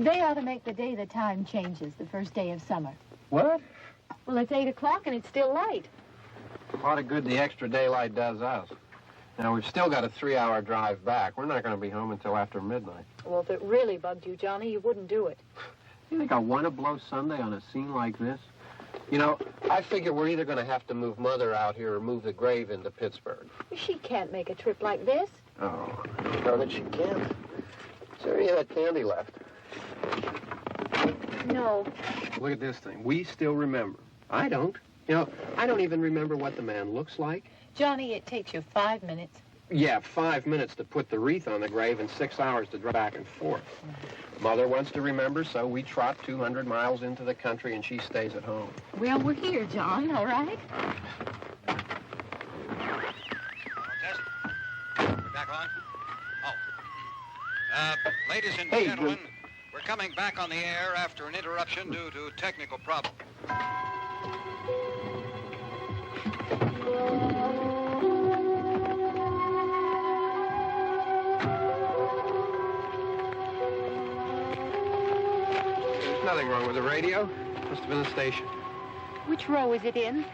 They ought to make the day the time changes, the first day of summer. What? Well, it's 8 o'clock and it's still light. A lot of good the extra daylight does us. Now, we've still got a 3-hour drive back. We're not going to be home until after midnight. Well, if it really bugged you, Johnny, you wouldn't do it. You think I want to blow Sunday on a scene like this? You know, I figure we're either going to have to move Mother out here or move the grave into Pittsburgh. She can't make a trip like this. Oh, I don't know that she can. Is there any of that candy left? No. Look at this thing. We still remember. I don't. You know, I don't even remember what the man looks like. Johnny, it takes you 5 minutes. Yeah, 5 minutes to put the wreath on the grave and 6 hours to drive back and forth. Mother wants to remember, so we trot 200 miles into the country and she stays at home. Well, we're here, John, all right? Test. We're back on? Oh. Ladies and gentlemen, we're coming back on the air after an interruption due to technical problem. There's nothing wrong with the radio. Must have been the station. Which row is it in?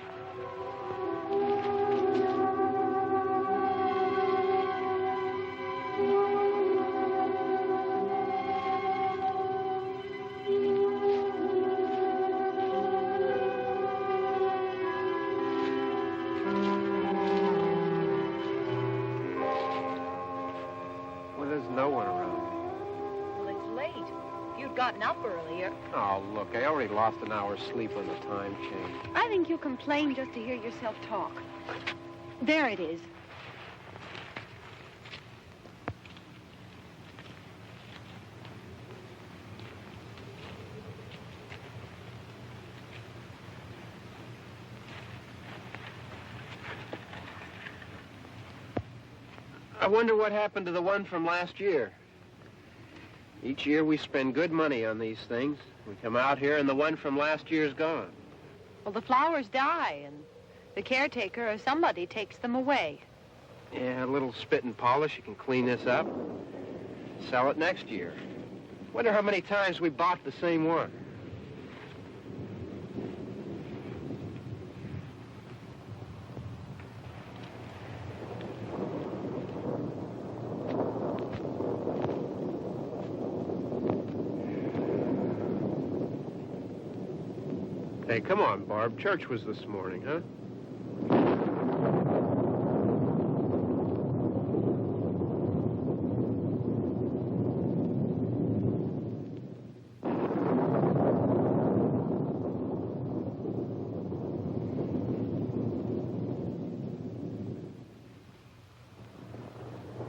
Gotten up earlier. Oh, look, I already lost an hour's sleep on the time change. I think you complain just to hear yourself talk. There it is. I wonder what happened to the one from last year. Each year we spend good money on these things. We come out here and the one from last year's gone. Well, the flowers die and the caretaker or somebody takes them away. Yeah, a little spit and polish. You can clean this up. Sell it next year. Wonder how many times we bought the same one. Hey, come on, Barb. Church was this morning, huh?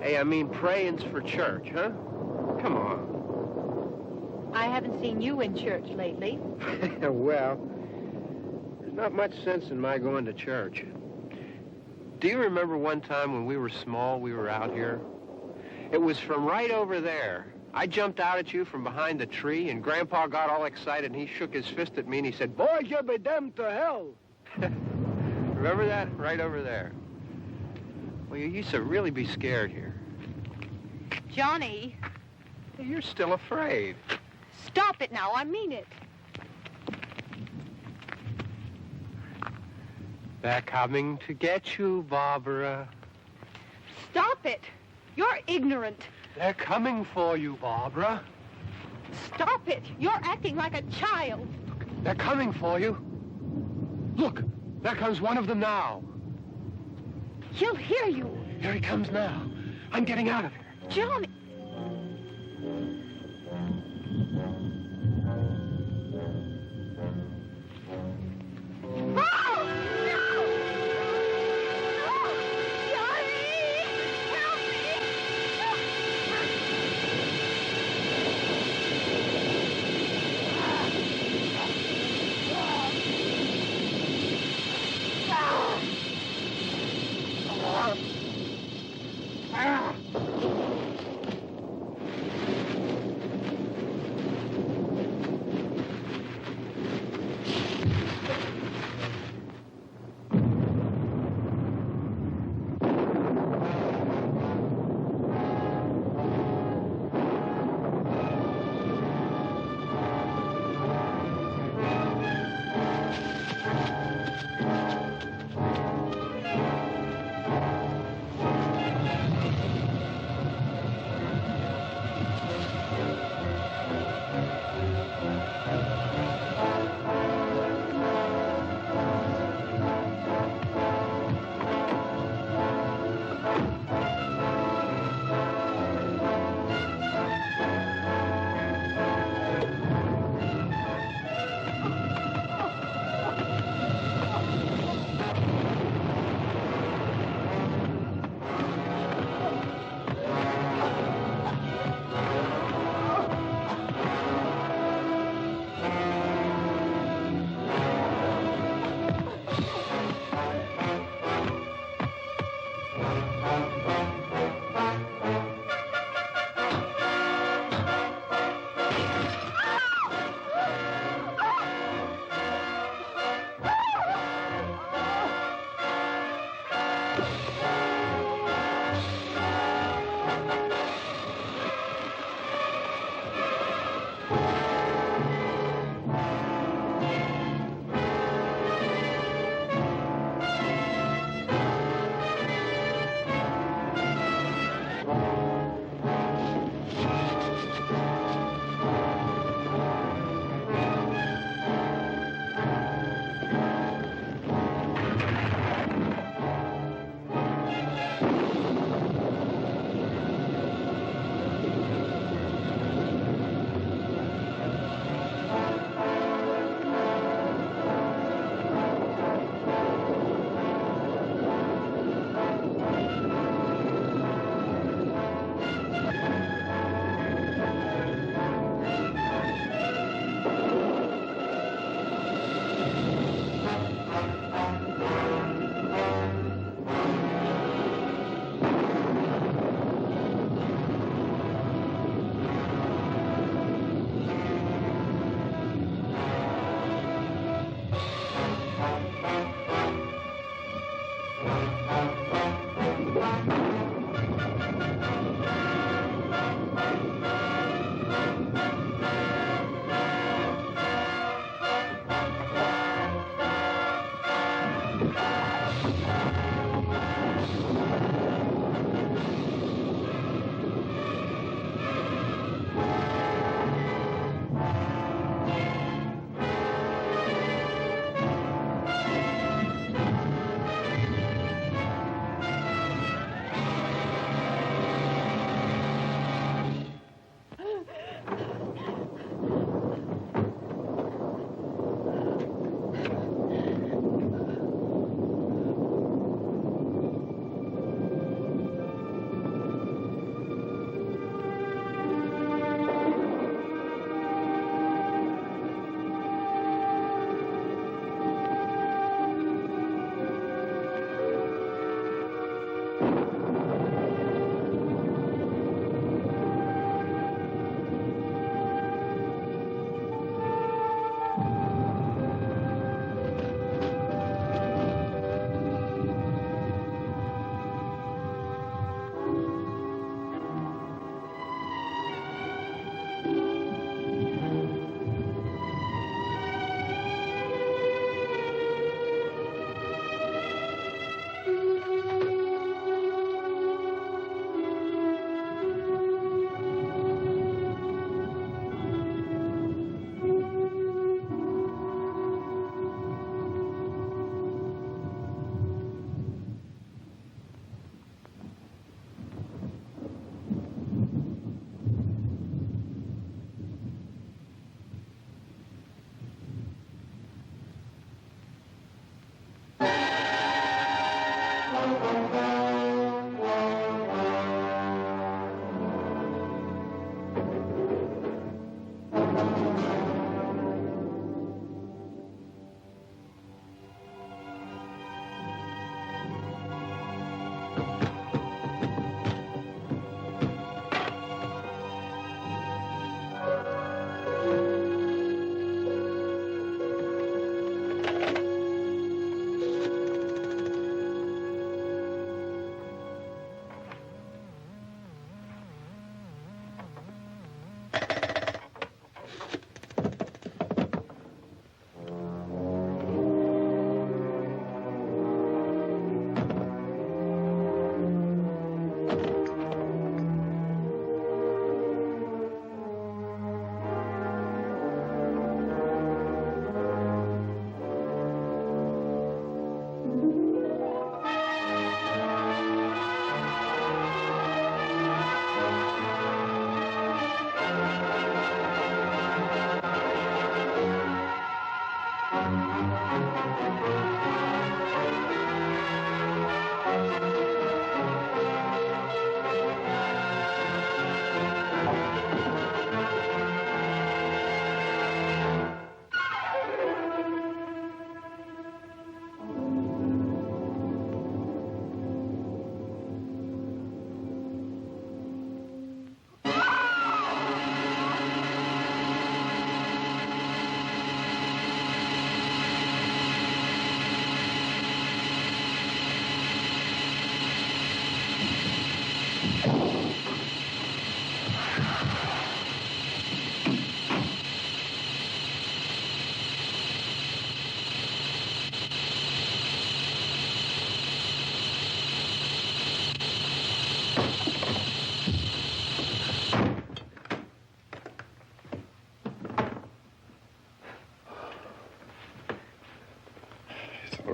Hey, I mean praying's for church, huh? Come on. I haven't seen you in church lately. Well, not much sense in my going to church. Do you remember one time when we were small, we were out here? It was from right over there. I jumped out at you from behind the tree, and Grandpa got all excited, and he shook his fist at me, and he said, "Boys, you'll be damned to hell." Remember that? Right over there. Well, you used to really be scared here. Johnny. You're still afraid. Stop it now. I mean it. They're coming to get you, Barbara. Stop it. You're ignorant. They're coming for you, Barbara. Stop it! You're acting like a child. They're coming for you. Look, there comes one of them now. He'll hear you. Here he comes now. I'm getting out of here. Johnny!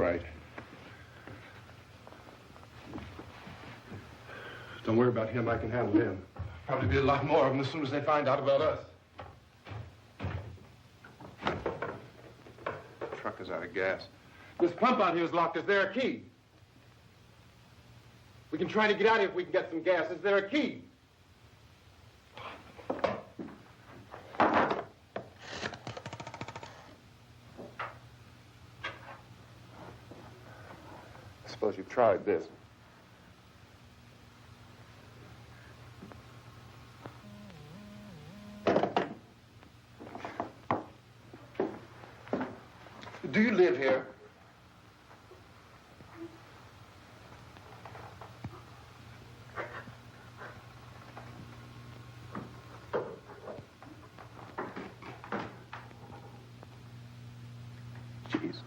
right. Don't worry about him. I can handle him. Probably be a lot more of them as soon as they find out about us. The truck is out of gas. This pump out here is locked. Is there a key? We can try to get out of here if we can get some gas. Is there a key? I suppose you've tried this. Do you live here? Jesus.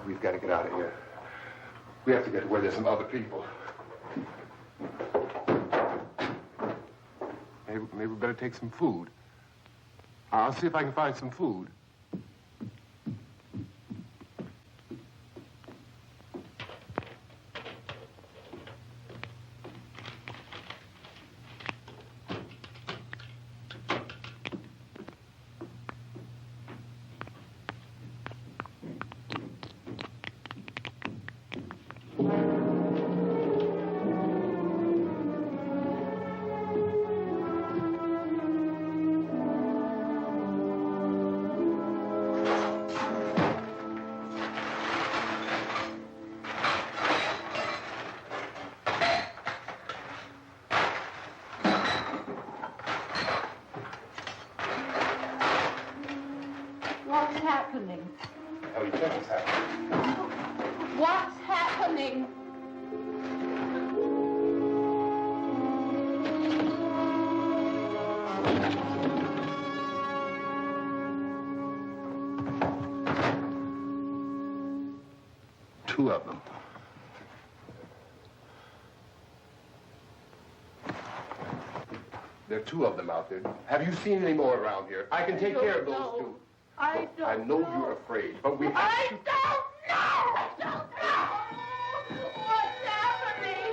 We've got to get out of here. We have to get to where there's some other people. Maybe we better take some food. I'll see if I can find some food. What's happening? Two of them. There are two of them out there. Have you seen any more around here? I can take care of those two. I don't know you're afraid, but we have to... I don't know! I don't know! What's happening?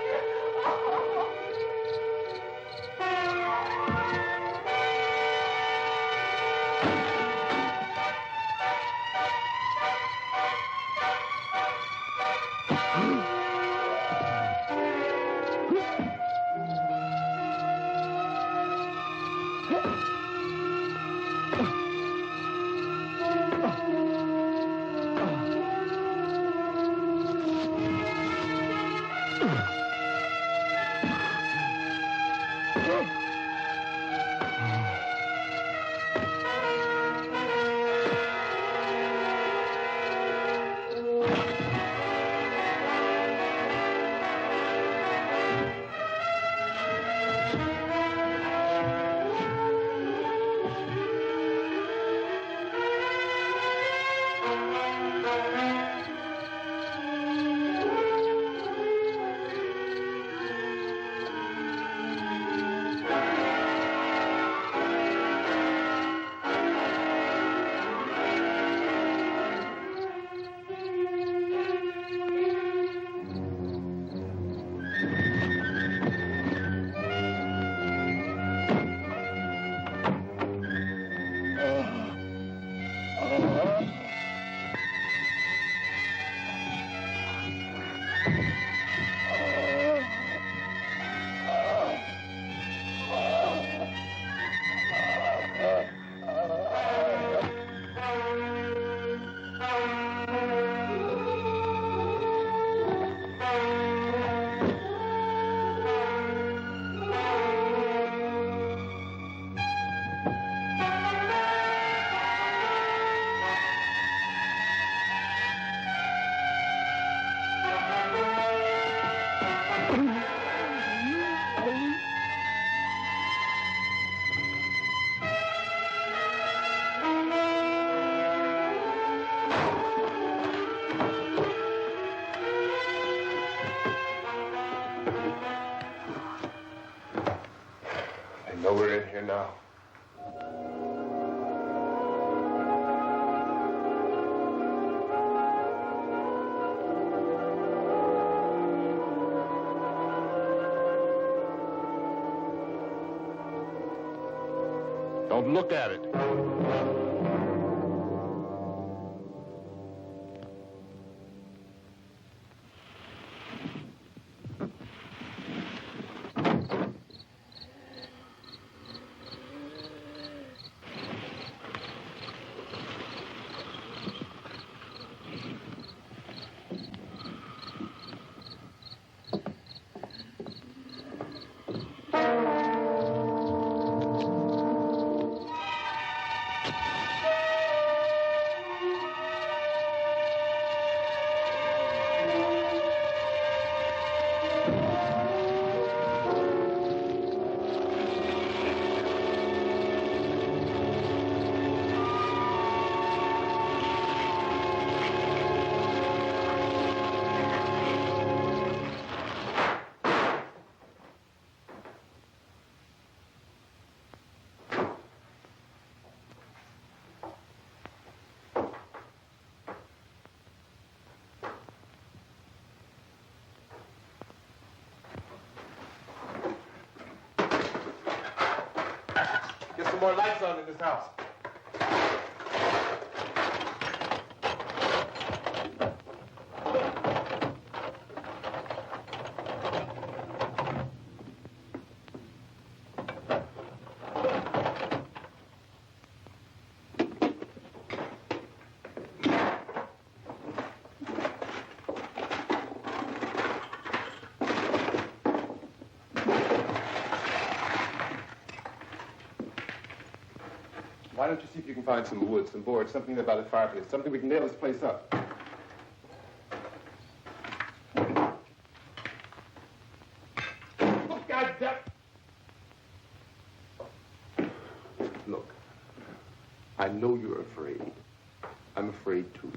here now. Don't look at it. Get some more lights on in this house. Why don't you see if you can find some wood, some boards, something about a fireplace, something we can nail this place up. Oh, God damn! Look, I know you're afraid. I'm afraid too.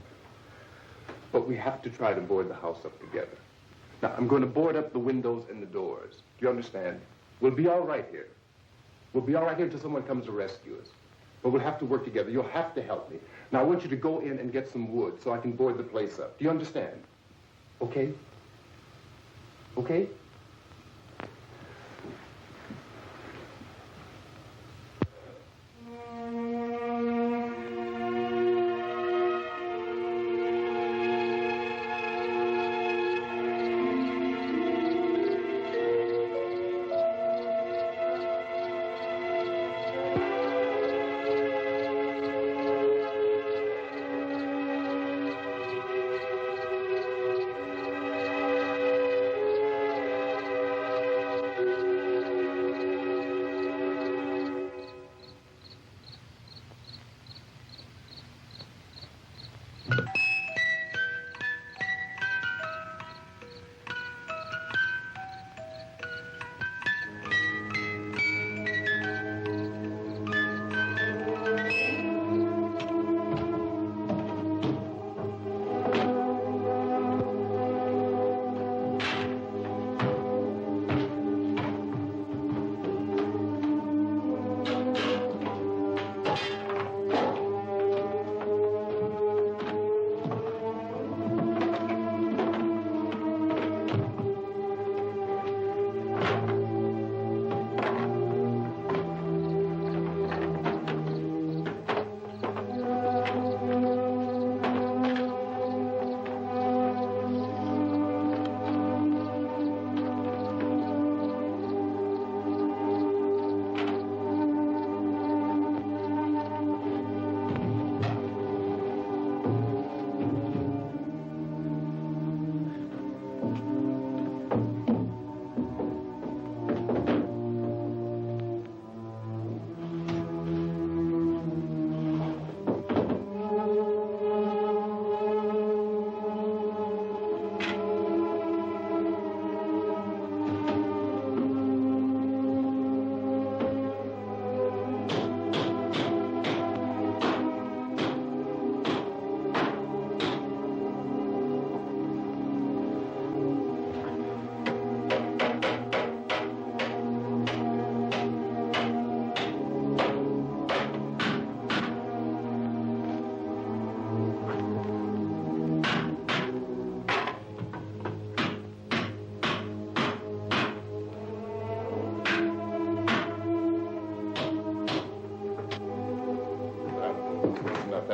But we have to try to board the house up together. Now, I'm going to board up the windows and the doors. Do you understand? We'll be all right here. We'll be all right here until someone comes to rescue us. But we'll have to work together. You'll have to help me. Now, I want you to go in and get some wood so I can board the place up. Do you understand? Okay? Okay?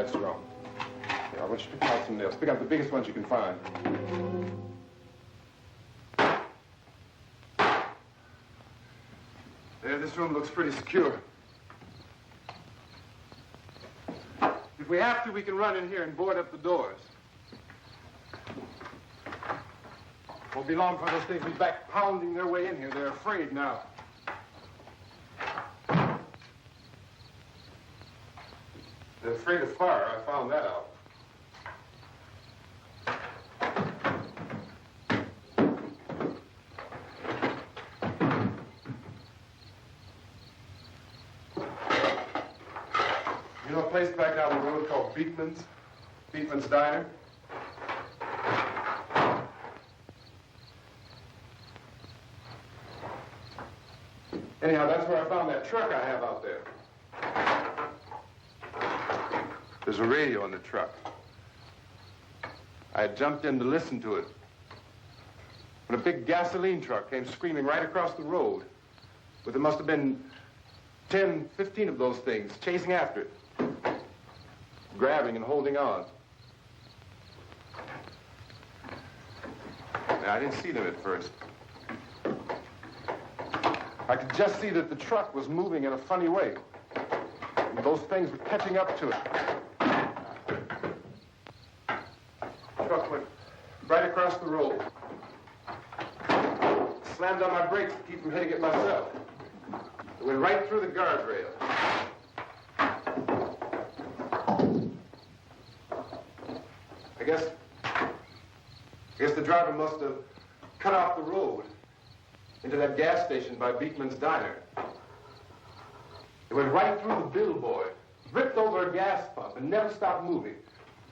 That's wrong. Here, I want you to pick out some nails. Pick out the biggest ones you can find. There, this room looks pretty secure. If we have to, we can run in here and board up the doors. Won't be long for those things to be back pounding their way in here. They're afraid now. They're afraid of fire. I found that out. You know a place back down the road called Beekman's? Beekman's Diner? Anyhow, that's where I found that truck I have out there. There's a radio on the truck. I had jumped in to listen to it when a big gasoline truck came screaming right across the road. But there must have been 10, 15 of those things chasing after it, grabbing and holding on. Now, I didn't see them at first. I could just see that the truck was moving in a funny way. And those things were catching up to it. The truck went right across the road. Slammed on my brakes to keep from hitting it myself. It went right through the guardrail. I guess the driver must have cut off the road into that gas station by Beekman's Diner. It went right through the billboard, ripped over a gas pump, and never stopped moving.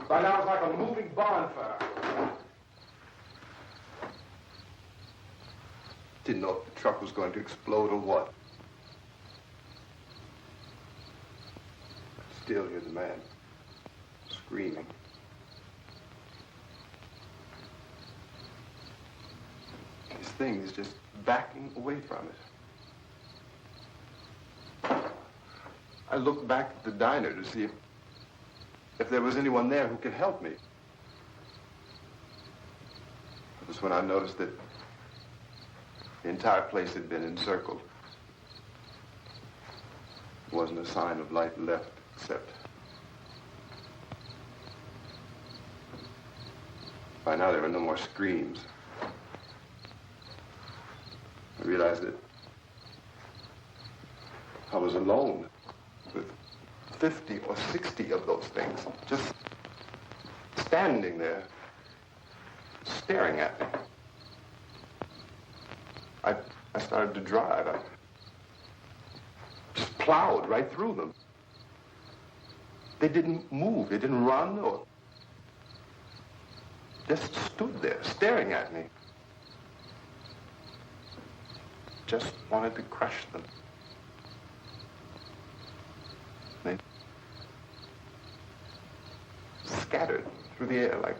By now, it was like a moving bonfire. Didn't know if the truck was going to explode or what. Still hear the man screaming. This thing is just backing away from it. I looked back at the diner to see if there was anyone there who could help me. It was when I noticed that the entire place had been encircled. There wasn't a sign of light left except by now there were no more screams. I realized that I was alone with 50 or 60 of those things, just standing there, staring at me. I started to drive. I just plowed right through them. They didn't move. They didn't run or just stood there, staring at me. Just wanted to crush them. They scattered through the air like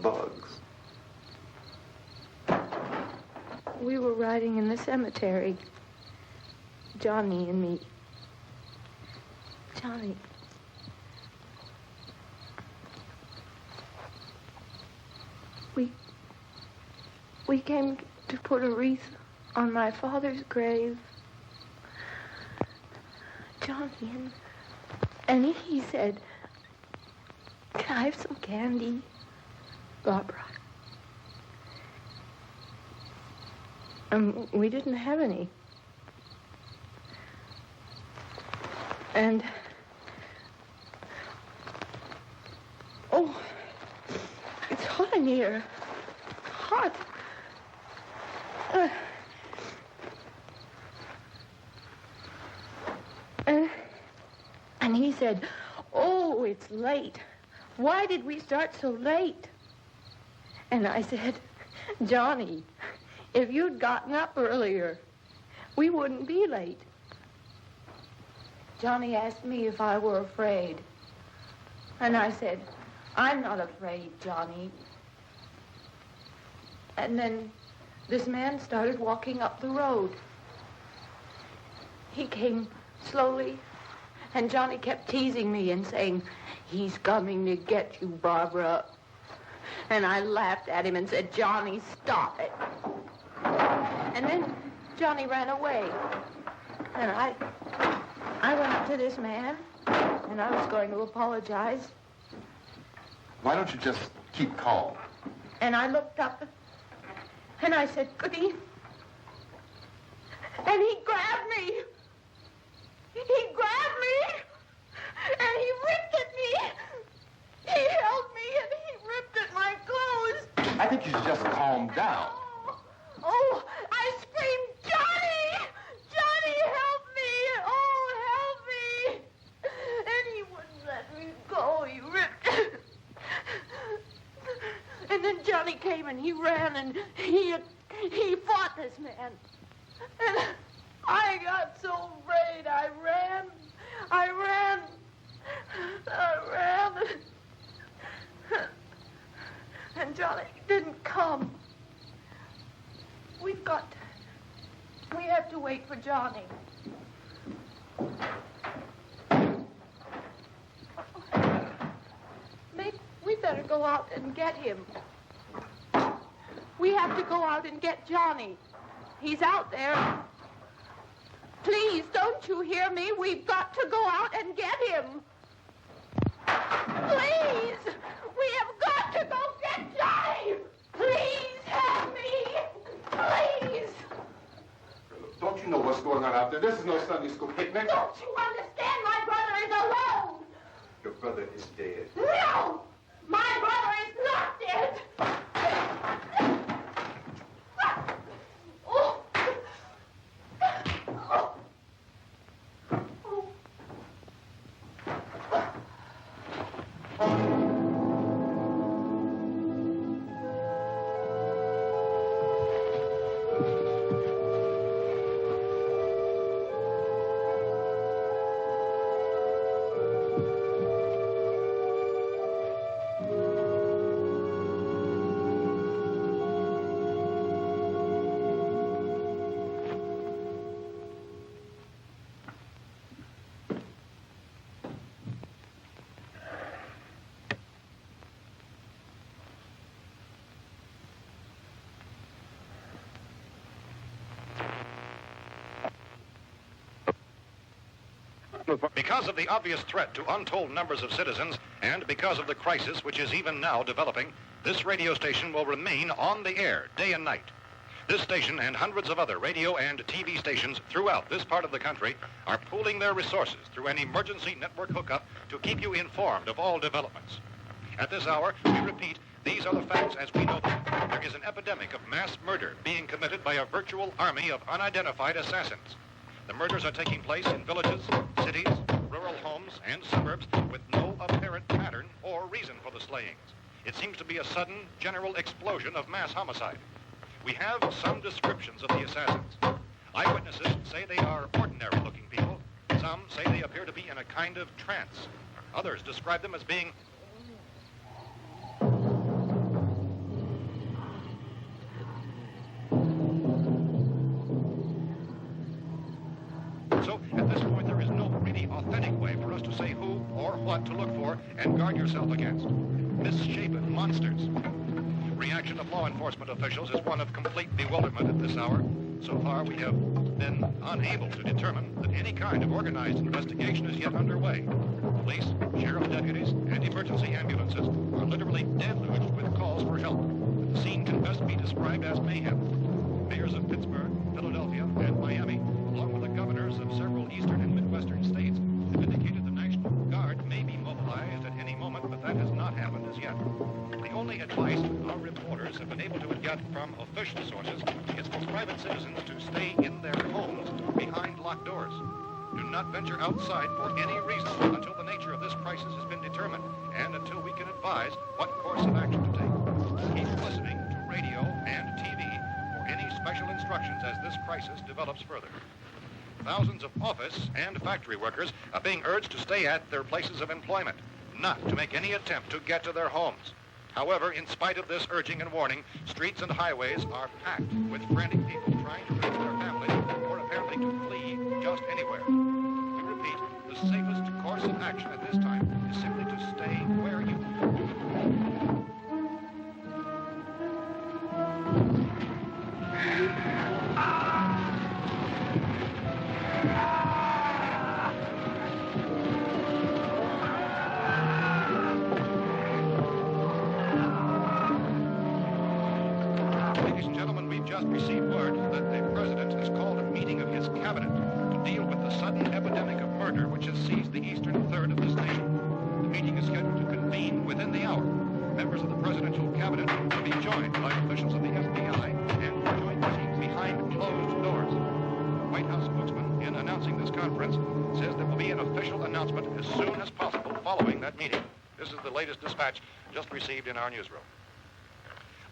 bugs. We were riding in the cemetery, Johnny and me. Johnny. We came to put a wreath on my father's grave. Johnny, and he said, "Can I have some candy, Barbra?" And we didn't have any. And, oh, it's hot in here. Hot. And he said, "Oh, it's late. Why did we start so late?" And I said, "Johnny, if you'd gotten up earlier, we wouldn't be late." Johnny asked me if I were afraid. And I said, "I'm not afraid, Johnny." And then this man started walking up the road. He came slowly, and Johnny kept teasing me and saying, He's coming to get you, Barbara. And I laughed at him and said, Johnny, stop it. And then Johnny ran away. And I went up to this man, and I was going to apologize. Why don't you just keep calm? And I looked up, and I said, Goody. And he grabbed me. He grabbed me, and he ripped at me. He held me, and he ripped at my clothes. I think you should just calm down. Oh, I screamed, Johnny! Johnny, help me! Oh, help me! And he wouldn't let me go. He ripped. And then Johnny came and he ran and he fought this man. And I got so afraid. I ran. And Johnny didn't come. We have to wait for Johnny. Maybe we better go out and get him. We have to go out and get Johnny. He's out there. Please, don't you hear me? We've got to go out and get him. Please! We have got to go get Johnny! Please help me! Please! Don't you know what's going on out there? This is no Sunday school picnic. Don't you understand? My brother is alone! Your brother is dead. No! My brother is not dead! Oh. Oh. Because of the obvious threat to untold numbers of citizens, and because of the crisis which is even now developing, this radio station will remain on the air day and night. This station and hundreds of other radio and TV stations throughout this part of the country are pooling their resources through an emergency network hookup to keep you informed of all developments. At this hour, we repeat, these are the facts as we know them. There is an epidemic of mass murder being committed by a virtual army of unidentified assassins. The murders are taking place in villages, cities, rural homes, and suburbs with no apparent pattern or reason for the slayings. It seems to be a sudden, general explosion of mass homicide. We have some descriptions of the assassins. Eyewitnesses say they are ordinary-looking people. Some say they appear to be in a kind of trance. Others describe them as being So, at this point, there is no really authentic way for us to say who or what to look for and guard yourself against. Misshapen monsters. Reaction of law enforcement officials is one of complete bewilderment at this hour. So far, we have been unable to determine that any kind of organized investigation is yet underway. Police, sheriff deputies, and emergency ambulances are literally deluged with calls for help. The scene can best be described as mayhem. Mayors of Pittsburgh, Philadelphia, and Miami, along with the governors of several eastern and midwestern states, have indicated the National Guard may be mobilized at any moment, but that has not happened as yet. The only advice our reporters have been able to get from official sources is for private citizens to stay in their homes behind locked doors. Do not venture outside for any reason until the nature of this crisis has been determined and until we can advise what course of action to take. Keep listening to radio and TV for any special instructions as this crisis develops further. Thousands of office and factory workers are being urged to stay at their places of employment, not to make any attempt to get to their homes. However, in spite of this urging and warning, streets and highways are packed with frantic people trying to reach their families or apparently to flee just anywhere. We repeat, the safest course of action at this time is simply to stay where you Ladies and gentlemen, we've just received word that the president has called a meeting of his cabinet to deal with the sudden epidemic of murder which has seized the eastern third of this nation. The meeting is scheduled to convene within the hour. Members of the presidential cabinet will be joined by officials of the FBI and joint meetings behind closed doors. The White House spokesman, in announcing this conference, says there will be an official announcement as soon as possible following that meeting. This is the latest dispatch just received in our newsroom.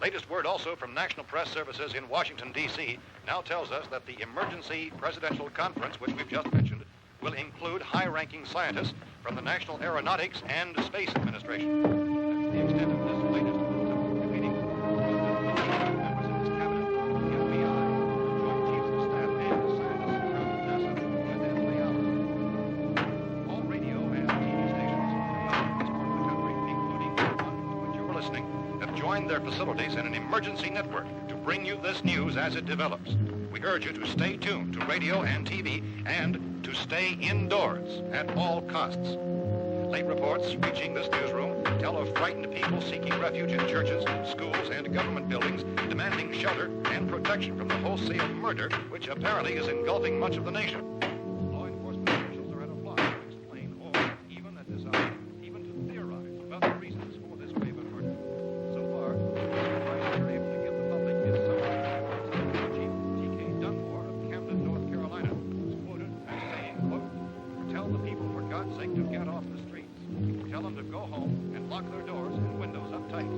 Latest word also from National Press Services in Washington, D.C. now tells us that the emergency presidential conference, which we've just mentioned, will include high-ranking scientists from the National Aeronautics and Space Administration. That's the extent of this latest meeting. Members of this cabinet, the FBI, Joint Chiefs of Staff, and scientists from NASA within the hour. All radio and TV stations throughout this part of the country, including the one to which you're listening, have joined their facilities in an emergency network to bring you this news as it develops. We urge you to stay tuned to radio and TV and to stay indoors at all costs. Late reports reaching this newsroom tell of frightened people seeking refuge in churches, schools, and government buildings, demanding shelter and protection from the wholesale murder which apparently is engulfing much of the nation. Law enforcement officials are at a loss to explain or even at this hour, even to theorize about the reasons for this wave of murder. So far, the advice we're able to give the public is somewhat Chief T.K. Dunmore of Camden, North Carolina, who's quoted as saying, quote, "Tell the people, for God's sake, to get off the streets. Tell them to go home and lock their doors and windows up tight.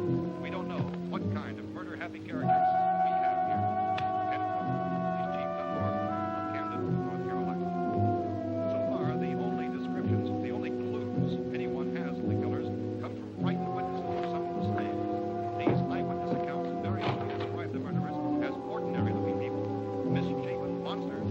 We don't know what kind of murder-happy characters we have here." End quote. He's Chief Dunmore of Camden, North Carolina. So far, the only descriptions, the only clues anyone has of the killers come from frightened witnesses of some of the slaves. These eyewitness accounts variously describe the murderers as ordinary-looking people, misshapen monsters,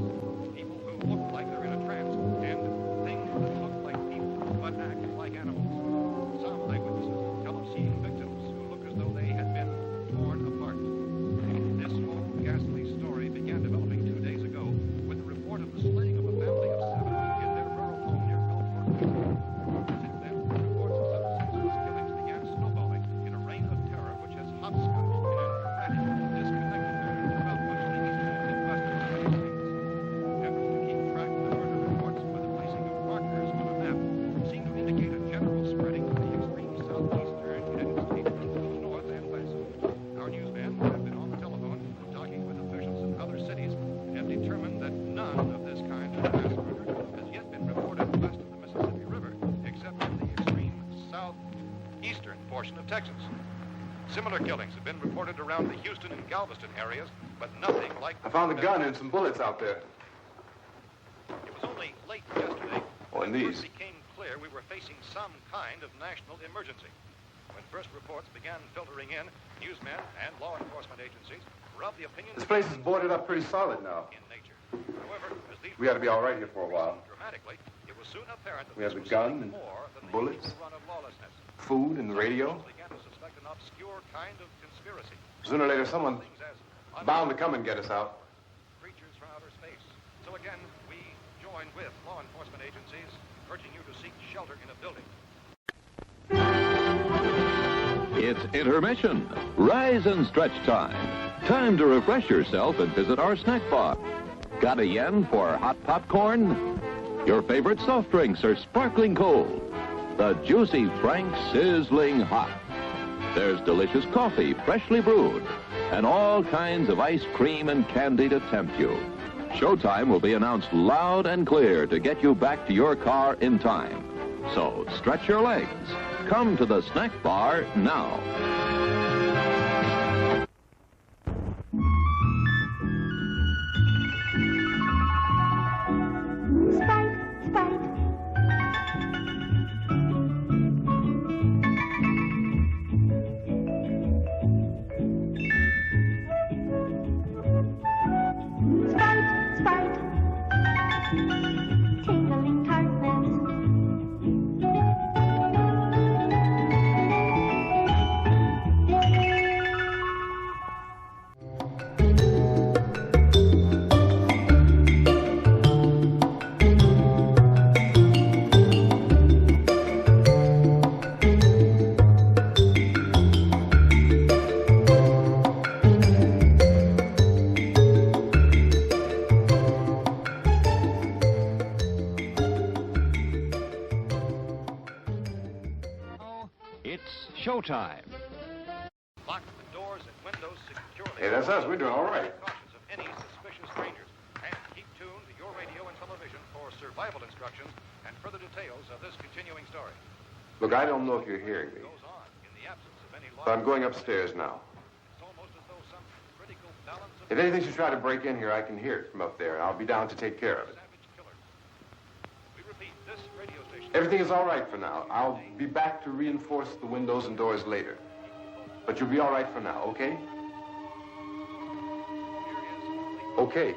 people who look like they're in a trance, and things that look like people but act like animals. Some eyewitnesses tell of seeing victims who look as though they had been torn apart. This whole ghastly story began developing 2 days ago with the report of the slaying of a family of 7 in their rural home near Gulfport. Since then, reports of such senseless killings began snowballing in a reign of terror which has hopscotched in an erratic, disconnected manner throughout much of the eastern and western United States. Efforts to keep track of the murder reports by the placing of markers on a map seem to indicate a general spreading of the extreme southeastern United States to the north and west. Our newsmen have been on the telephone talking with officials in other cities and have determined that none of this kind of mass murder has yet been reported west of the Mississippi River, except in the extreme southeastern portion of Texas. Similar killings have been reported around the Houston and Galveston areas, but nothing like... I found a gun and some bullets out there. It was only late yesterday Oh, and that it these. became clear we were facing some kind of national emergency. When first reports began filtering in, newsmen and law enforcement agencies were of the opinion... This place is boarded up pretty solid now. ...in nature. However, as these... We ought to be all right here for a while. ...dramatically, it was soon apparent that We have this the was gun something and more than the bullets. usual run of lawlessness. Food and the radio. Some began to suspect an obscure kind of conspiracy. Sooner or later, someone Things as bound to come and get us out. creatures from outer space. So again, we join with law enforcement agencies, urging you to seek shelter in a building. It's intermission. Rise and stretch time. Time to refresh yourself and visit our snack bar. Got a yen for hot popcorn? Your favorite soft drinks are sparkling cold. The juicy Frank sizzling hot. There's delicious coffee, freshly brewed, and all kinds of ice cream and candy to tempt you. Showtime will be announced loud and clear to get you back to your car in time. So stretch your legs. Come to the snack bar now. Tingling tartness. time. Lock the doors and windows securely. Hey, that's us. We're doing all right. Cautious of any suspicious strangers. And keep tuned to your radio and television for survival instructions and further details of this continuing story. Look, I don't know if you're hearing me, Goes on in the absence of any but I'm going upstairs now. It's almost as though some critical balance of If anything should try to break in here, I can hear it from up there. I'll be down to take care of it. savage killer. We repeat, this radio station. Everything is all right for now. I'll be back to reinforce the windows and doors later. But you'll be all right for now, okay? Okay.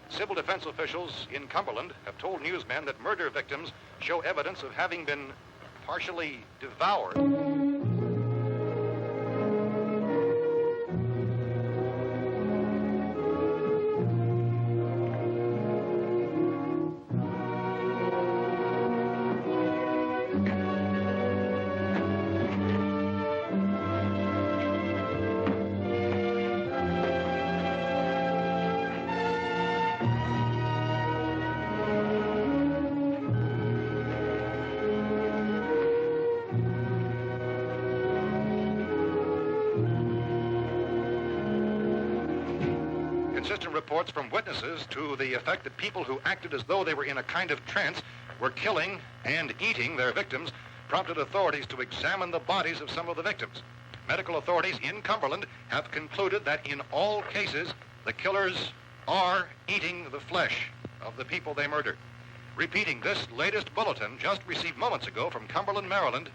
Civil defense officials in Cumberland have told newsmen that murder victims show evidence of having been partially devoured. Consistent reports from witnesses to the effect that people who acted as though they were in a kind of trance were killing and eating their victims prompted authorities to examine the bodies of some of the victims. Medical authorities in Cumberland have concluded that in all cases, the killers are eating the flesh of the people they murdered. Repeating this latest bulletin just received moments ago from Cumberland, Maryland,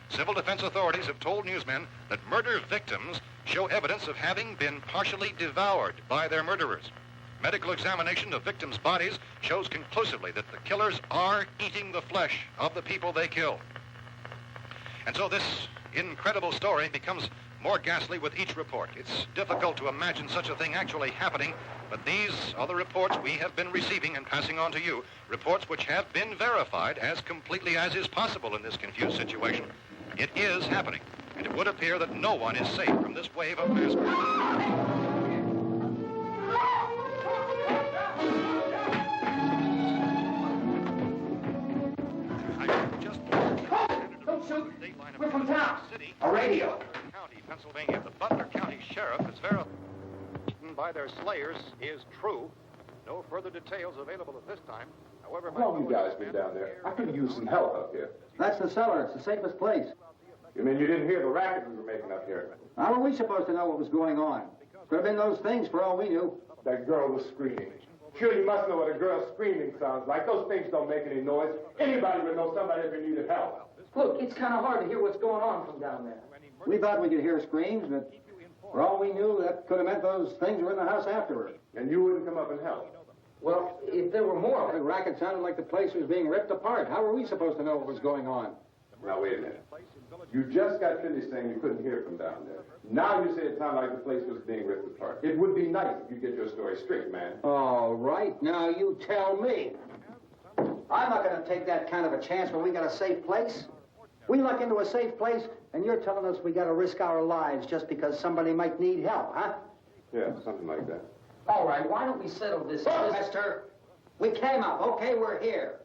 civil defense authorities have told newsmen that murder victims show evidence of having been partially devoured by their murderers. Medical examination of victims' bodies shows conclusively that the killers are eating the flesh of the people they killed. And so this incredible story becomes more ghastly with each report. It's difficult to imagine such a thing actually happening, but these are the reports we have been receiving and passing on to you, reports which have been verified as completely as is possible in this confused situation. It is happening, and it would appear that no one is safe from this wave of mass murder. Don't shoot! We're from town. A radio. County, Pennsylvania. The Butler County Sheriff has verified by their slayers is true. No further details available at this time. However, How long you guys been down there? I could use some help up here. That's the cellar. It's the safest place. You mean you didn't hear the racket we were making up here? How were we supposed to know what was going on? Could have been those things for all we knew. That girl was screaming. Sure, you must know what a girl screaming sounds like. Those things don't make any noise. Anybody would know somebody ever needed help. Look, it's kind of hard to hear what's going on from down there. We thought we could hear screams, but for all we knew, that could have meant those things were in the house afterward. And you wouldn't come up and help? Well, if there were more... The racket sounded like the place was being ripped apart. How were we supposed to know what was going on? Now, wait a minute. You just got finished saying you couldn't hear from down there. Now you say it sounded like the place was being ripped apart. It would be nice if you get your story straight, man. All right, now you tell me. I'm not going to take that kind of a chance when we got a safe place. We luck into a safe place, and you're telling us we got to risk our lives just because somebody might need help, huh? Yeah, something like that. All right, why don't we settle this? Look, mister, we came up. Okay, we're here.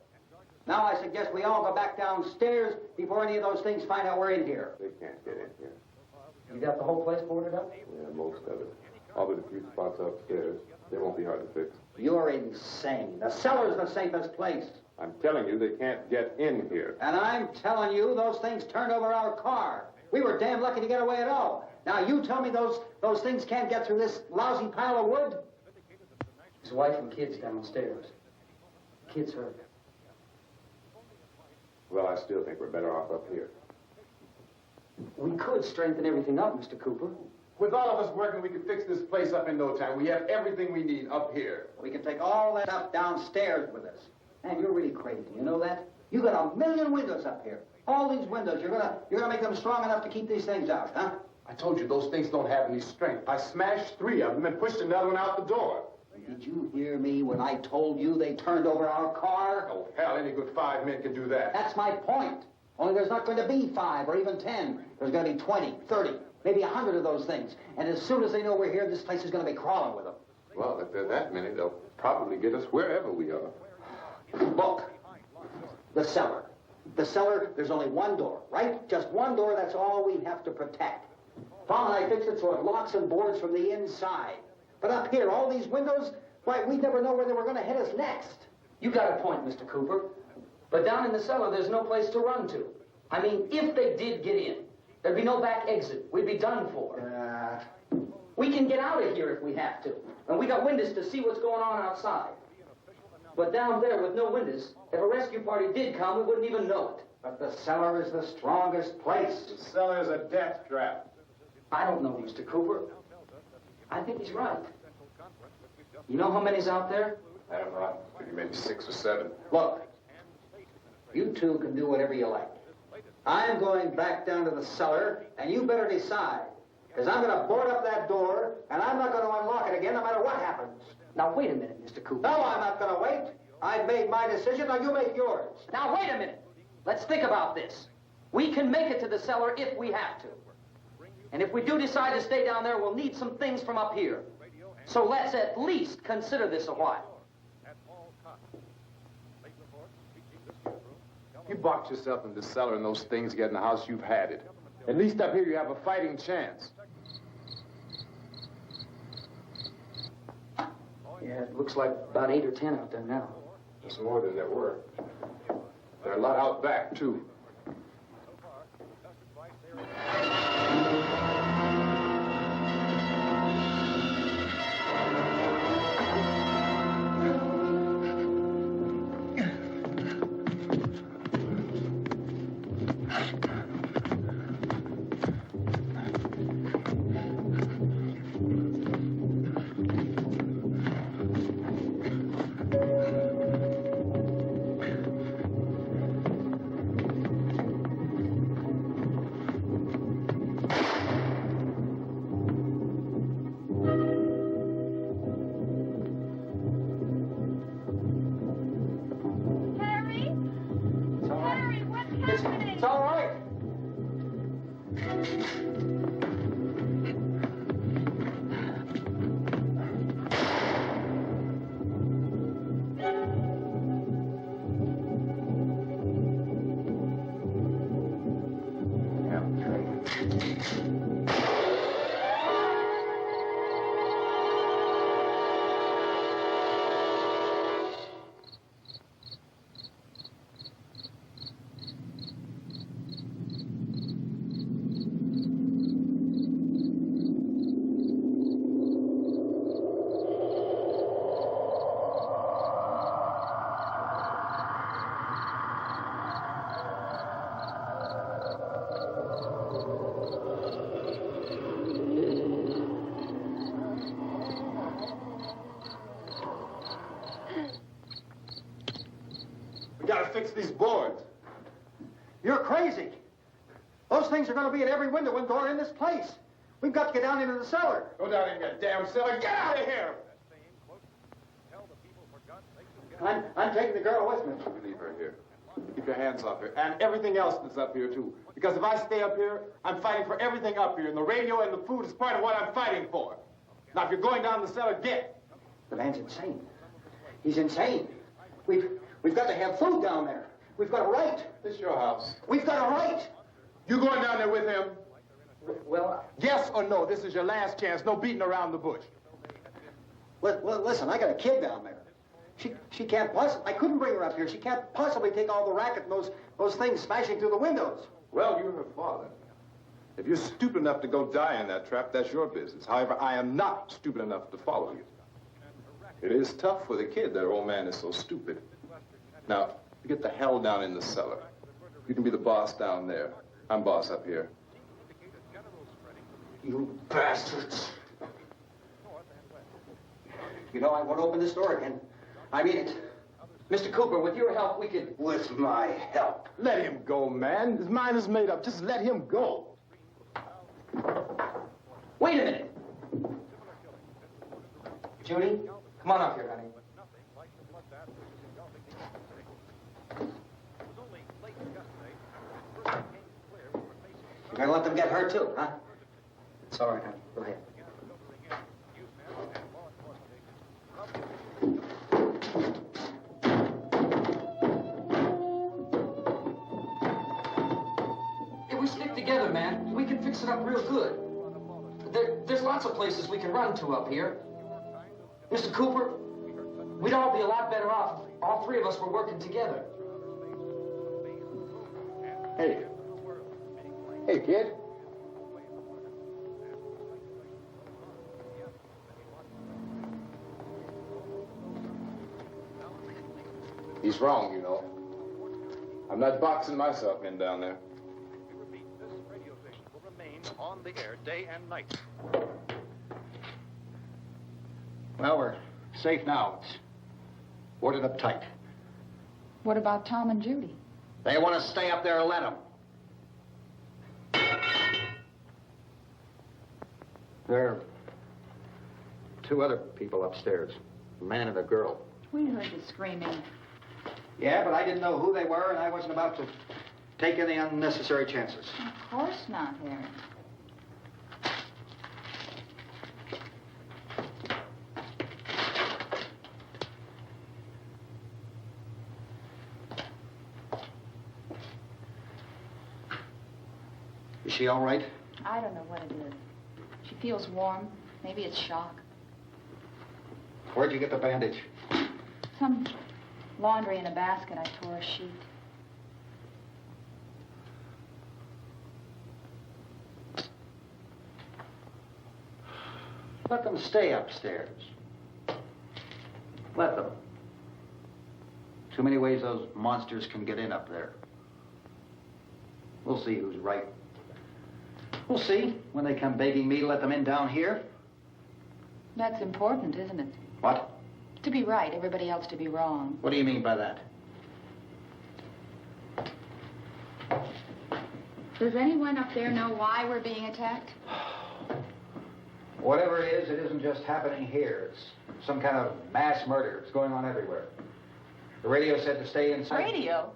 Now I suggest we all go back downstairs before any of those things find out we're in here. They can't get in here. You got the whole place boarded up? Yeah, most of it. All but a few spots upstairs. They won't be hard to fix. You're insane. The cellar's the safest place. I'm telling you, they can't get in here. And I'm telling you, those things turned over our car. We were damn lucky to get away at all. Now you tell me those things can't get through this lousy pile of wood? His wife and kids downstairs. Kids hurt. Well, I still think we're better off up here. We could strengthen everything up, Mr. Cooper. With all of us working, we could fix this place up in no time. We have everything we need up here. We can take all that up downstairs with us. Man, you're really crazy. You know that? You got a million windows up here. All these windows, you're gonna make them strong enough to keep these things out, huh? I told you those things don't have any strength. I smashed 3 of them and pushed another one out the door. Did you hear me when I told you they turned over our car? Oh, hell, any good 5 men can do that. That's my point. Only there's not going to be 5 or even 10. There's going to be 20, 30, maybe 100 of those things. And as soon as they know we're here, this place is going to be crawling with them. Well, if there are that many, they'll probably get us wherever we are. Look, the cellar. The cellar, there's only one door, right? Just one door, that's all we have to protect. Tom and I fixed it so it locks and boards from the inside. But up here, all these windows, why, we'd never know where they were going to hit us next. You got a point, Mr. Cooper. But down in the cellar, there's no place to run to. I mean, if they did get in, there'd be no back exit. We'd be done for. We can get out of here if we have to. And we got windows to see what's going on outside. But down there with no windows, if a rescue party did come, we wouldn't even know it. But the cellar is the strongest place. The cellar is a death trap. I don't know, Mr. Cooper. I think he's right. You know how many's out there? I don't know. Maybe 6 or 7. Look, you two can do whatever you like. I'm going back down to the cellar, and you better decide. Because I'm going to board up that door, and I'm not going to unlock it again no matter what happens. Now, wait a minute, Mr. Cooper. No, I'm not going to wait. I've made my decision, now you make yours. Now, wait a minute. Let's think about this. We can make it to the cellar if we have to. And if we do decide to stay down there, we'll need some things from up here. So let's at least consider this a while. You box yourself in the cellar and those things get in the house, you've had it. At least up here you have a fighting chance. Yeah, it looks like about 8 or 10 out there now. There's more than there were. There are a lot out back, too. We gotta fix these boards. You're crazy. Those things are going to be at every window and door in this place. We've got to get down into the cellar. Go down in that damn cellar. Get out of here! I'm taking the girl with me. You leave her here. Keep your hands off her. And everything else that's up here, too. Because if I stay up here, I'm fighting for everything up here. And the radio and the food is part of what I'm fighting for. Now, if you're going down the cellar, get. The man's insane. He's insane. We've got to have food down there. We've got a right. This is your house. We've got a right. You going down there with him? Well, Yes or no? This is your last chance. No beating around the bush. Listen, I got a kid down there. She can't possibly, I couldn't bring her up here. She can't possibly take all the racket and those things smashing through the windows. Well, you're her father. If you're stupid enough to go die in that trap, that's your business. However, I am not stupid enough to follow you. It is tough for the kid that her old man is so stupid. Now, you get the hell down in the cellar. You can be the boss down there. I'm boss up here. You bastards. You know, I won't open this door again. I mean it. Mr. Cooper, with your help, we could... With my help. Let him go, man. His mind is made up. Just let him go. Wait a minute. Judy, come on up here, honey. You're gonna let them get hurt too, huh? It's all right, honey. Go ahead. fix it up real good. There's lots of places we can run to up here. Mr. Cooper, we'd all be a lot better off if all three of us were working together. Hey. Hey, kid. He's wrong, you know. I'm not boxing myself in down there. We repeat, this radio station will remain on the air day and night. Well, we're safe now. It's boarded up tight. What about Tom and Judy? They want to stay up there, let them. There are two other people upstairs, a man and a girl. We heard the screaming. Yeah, but I didn't know who they were, and I wasn't about to take any unnecessary chances. Of course not, Harry. Is she all right? I don't know what it is. She feels warm. Maybe it's shock. Where'd you get the bandage? Some laundry in a basket. I tore a sheet. Let them stay upstairs. Let them. Too many ways those monsters can get in up there. We'll see who's right. We'll see when they come begging me to let them in down here. That's important, isn't it? What? To be right, everybody else to be wrong. What do you mean by that? Does anyone up there know why we're being attacked? Whatever it is, it isn't just happening here. It's some kind of mass murder. It's going on everywhere. The radio said to stay inside. Radio?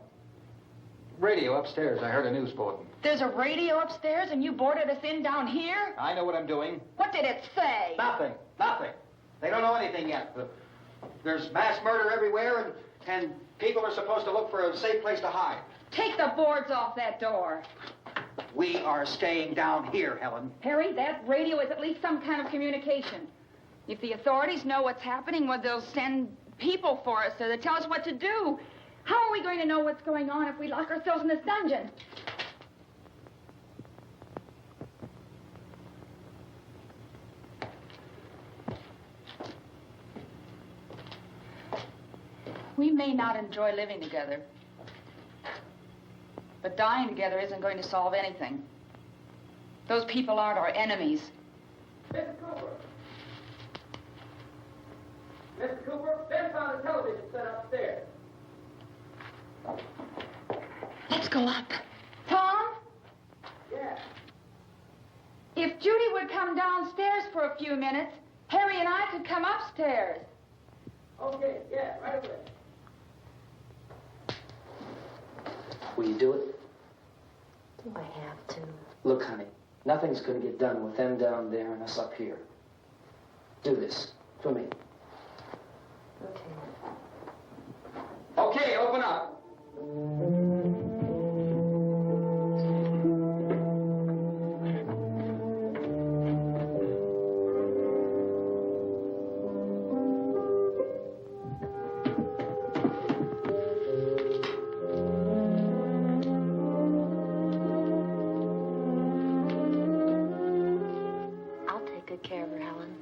Radio upstairs. I heard a news bulletin. There's a radio upstairs and you boarded us in down here? I know what I'm doing. What did it say? Nothing. Nothing. They don't know anything yet. There's mass murder everywhere, and people are supposed to look for a safe place to hide. Take the boards off that door. We are staying down here, Helen. Harry, that radio is at least some kind of communication. If the authorities know what's happening, well, they'll send people for us to tell us what to do. How are we going to know what's going on if we lock ourselves in this dungeon? We may not enjoy living together, but dying together isn't going to solve anything. Those people aren't our enemies. Mr. Cooper! Mr. Cooper, Ben found a television set upstairs. Let's go up. Tom? Yeah. If Judy would come downstairs for a few minutes, Harry and I could come upstairs. Okay, yeah, right away. Will you do it? Do I have to? Look, honey, nothing's going to get done with them down there and us up here. Do this for me. Okay. Okay, open up. I'll take good care of her, Helen.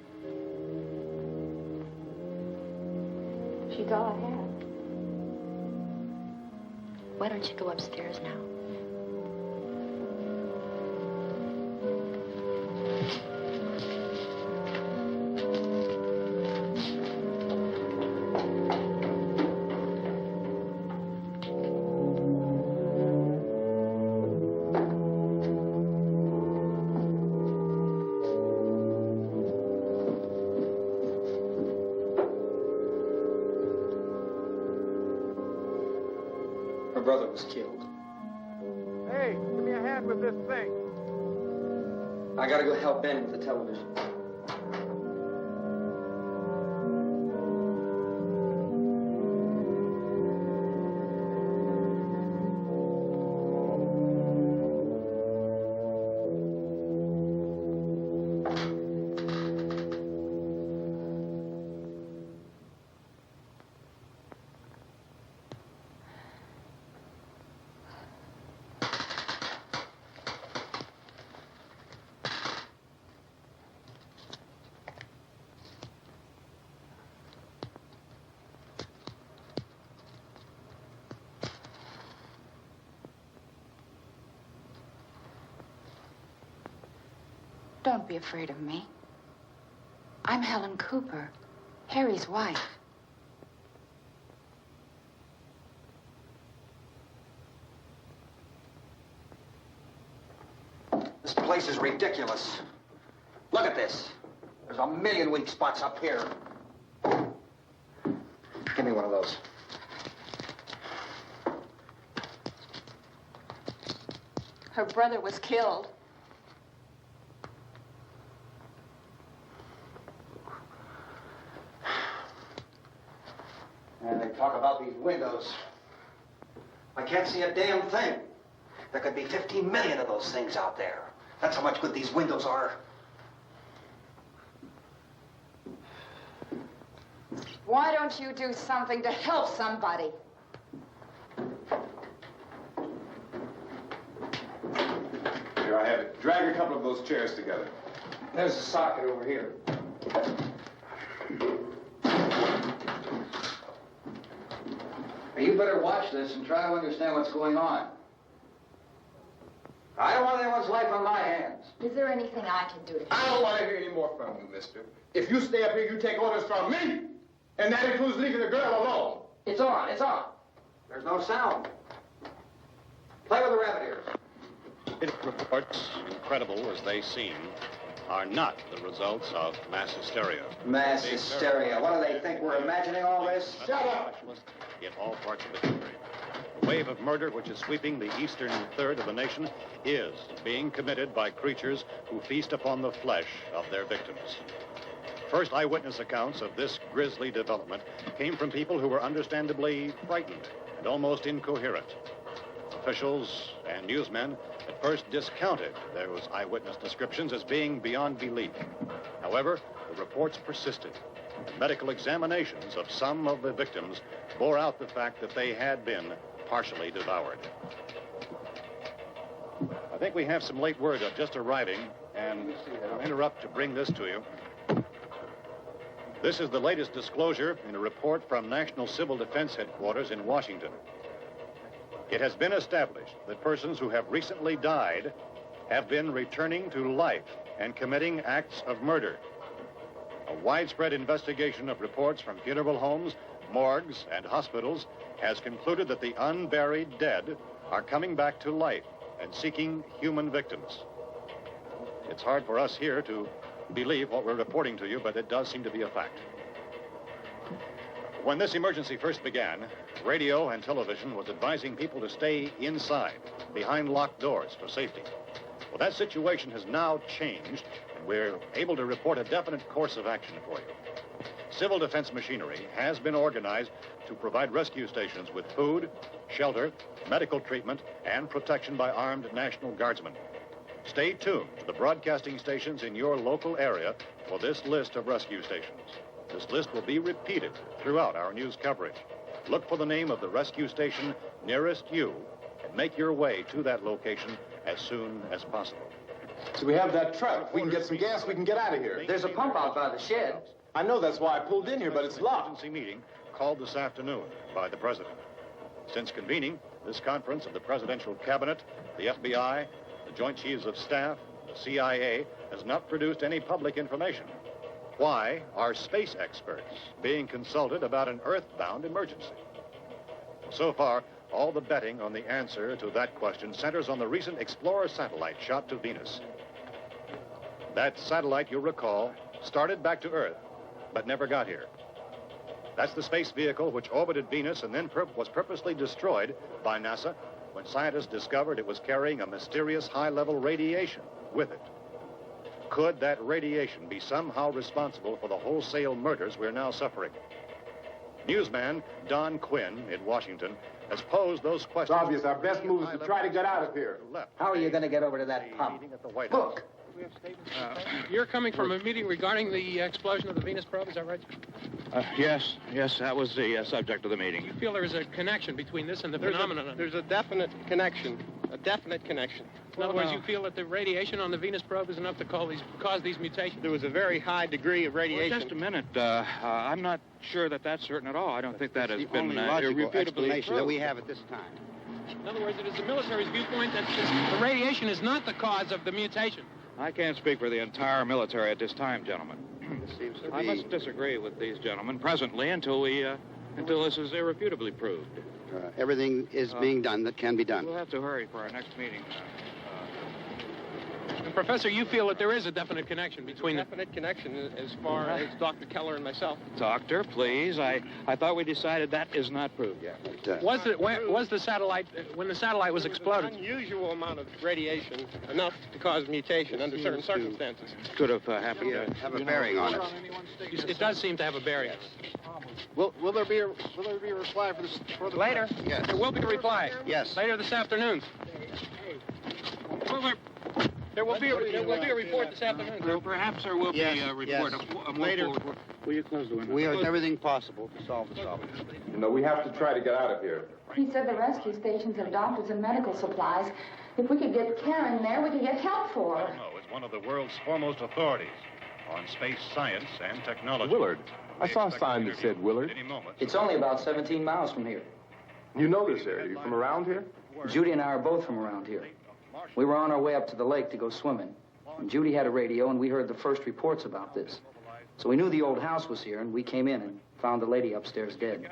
She's all I have. Why don't you go upstairs now? Her brother was killed. Hey, give me a hand with this thing. I gotta go help Ben with the television. Don't be afraid of me. I'm Helen Cooper, Harry's wife. This place is ridiculous. Look at this. There's a million weak spots up here. Give me one of those. Her brother was killed. And they talk about these windows. I can't see a damn thing. There could be 15 million of those things out there. That's how much good these windows are. Why don't you do something to help somebody? Here, I have it. Drag a couple of those chairs together. There's a socket over here. You better watch this and try to understand what's going on. I don't want anyone's life on my hands. Is there anything I can do to I don't want to hear any more from you, mister. If you stay up here, you take orders from me. And that includes leaving the girl alone. It's on, it's on. There's no sound. Play with the rabbit ears. Reports, incredible as they seem, are not the results of mass hysteria. Mass hysteria. What do they think? We're imagining all this? Shut up! In all parts of the country. The wave of murder which is sweeping the eastern third of the nation is being committed by creatures who feast upon the flesh of their victims. First eyewitness accounts of this grisly development came from people who were understandably frightened and almost incoherent. Officials and newsmen at first discounted those eyewitness descriptions as being beyond belief. However, the reports persisted. Medical examinations of some of the victims bore out the fact that they had been partially devoured. I think we have some late word just arriving, and I'll interrupt to bring this to you. This is the latest disclosure in a report from National Civil Defense Headquarters in Washington. It has been established that persons who have recently died have been returning to life and committing acts of murder. A widespread investigation of reports from funeral homes, morgues, and hospitals has concluded that the unburied dead are coming back to life and seeking human victims. It's hard for us here to believe what we're reporting to you, but it does seem to be a fact. When this emergency first began, radio and television was advising people to stay inside, behind locked doors for safety. Well, that situation has now changed, and we're able to report a definite course of action for you. Civil defense machinery has been organized to provide rescue stations with food, shelter, medical treatment, and protection by armed National Guardsmen. Stay tuned to the broadcasting stations in your local area for this list of rescue stations. This list will be repeated throughout our news coverage. Look for the name of the rescue station nearest you and make your way to that location as soon as possible. So we have that truck. If we can get some gas, we can get out of here. There's a pump out by the shed. I know, that's why I pulled in here, but it's locked. Emergency meeting called this afternoon by the president. Since convening this conference of the presidential cabinet, the FBI, the Joint Chiefs of Staff, the CIA has not produced any public information. Why are space experts being consulted about an earthbound emergency? So far, all the betting on the answer to that question centers on the recent Explorer satellite shot to Venus. That satellite, you'll recall, started back to Earth, but never got here. That's the space vehicle which orbited Venus and then was purposely destroyed by NASA when scientists discovered it was carrying a mysterious high-level radiation with it. Could that radiation be somehow responsible for the wholesale murders we're now suffering? Newsman Don Quinn in Washington has posed those questions. It's obvious our best move is to try to get out of here. How are you going to get over to that pump? Look. You're coming from a meeting regarding the explosion of the Venus probe, is that right? Yes, that was the subject of the meeting. You feel there is a connection between this and the phenomenon? There's a definite connection. In other words, you feel that the radiation on the Venus probe is enough to cause these mutations? There was a very high degree of radiation. Well, just a minute. I'm not sure that that's certain at all. I don't think that has been logical explanation that we have at this time. In other words, it is the military's viewpoint that the radiation is not the cause of the mutation. I can't speak for the entire military at this time, gentlemen. This seems to be... I must disagree with these gentlemen presently until this is irrefutably proved. Everything is being done that can be done. We'll have to hurry for our next meeting. And Professor, you feel that there is a definite connection between Definite connection as far as Dr. Keller and myself. Doctor, please. I thought we decided that is not proved yet. Was the satellite, when the satellite was exploded? An unusual amount of radiation, enough to cause mutation under certain circumstances. Could have happened. Have a bearing on it. It does seem to have a bearing. Will there be a reply for the Later? Yes. There will be a reply. Yes. Later this afternoon. There will be a report this afternoon. Well, perhaps there will be a report. Yes. Later. Will you close the window? We are doing everything possible to solve the problem. You know, we have to try to get out of here. He said the rescue stations have doctors and medical supplies. If we could get care in there, we could get help for her. No, it's one of the world's foremost authorities on space science and technology. Willard. I saw a sign that said Willard. It's only about 17 miles from here. You know this area. You from around here? Judy and I are both from around here. We were on our way up to the lake to go swimming. And Judy had a radio, and we heard the first reports about this. So we knew the old house was here, and we came in and found the lady upstairs dead.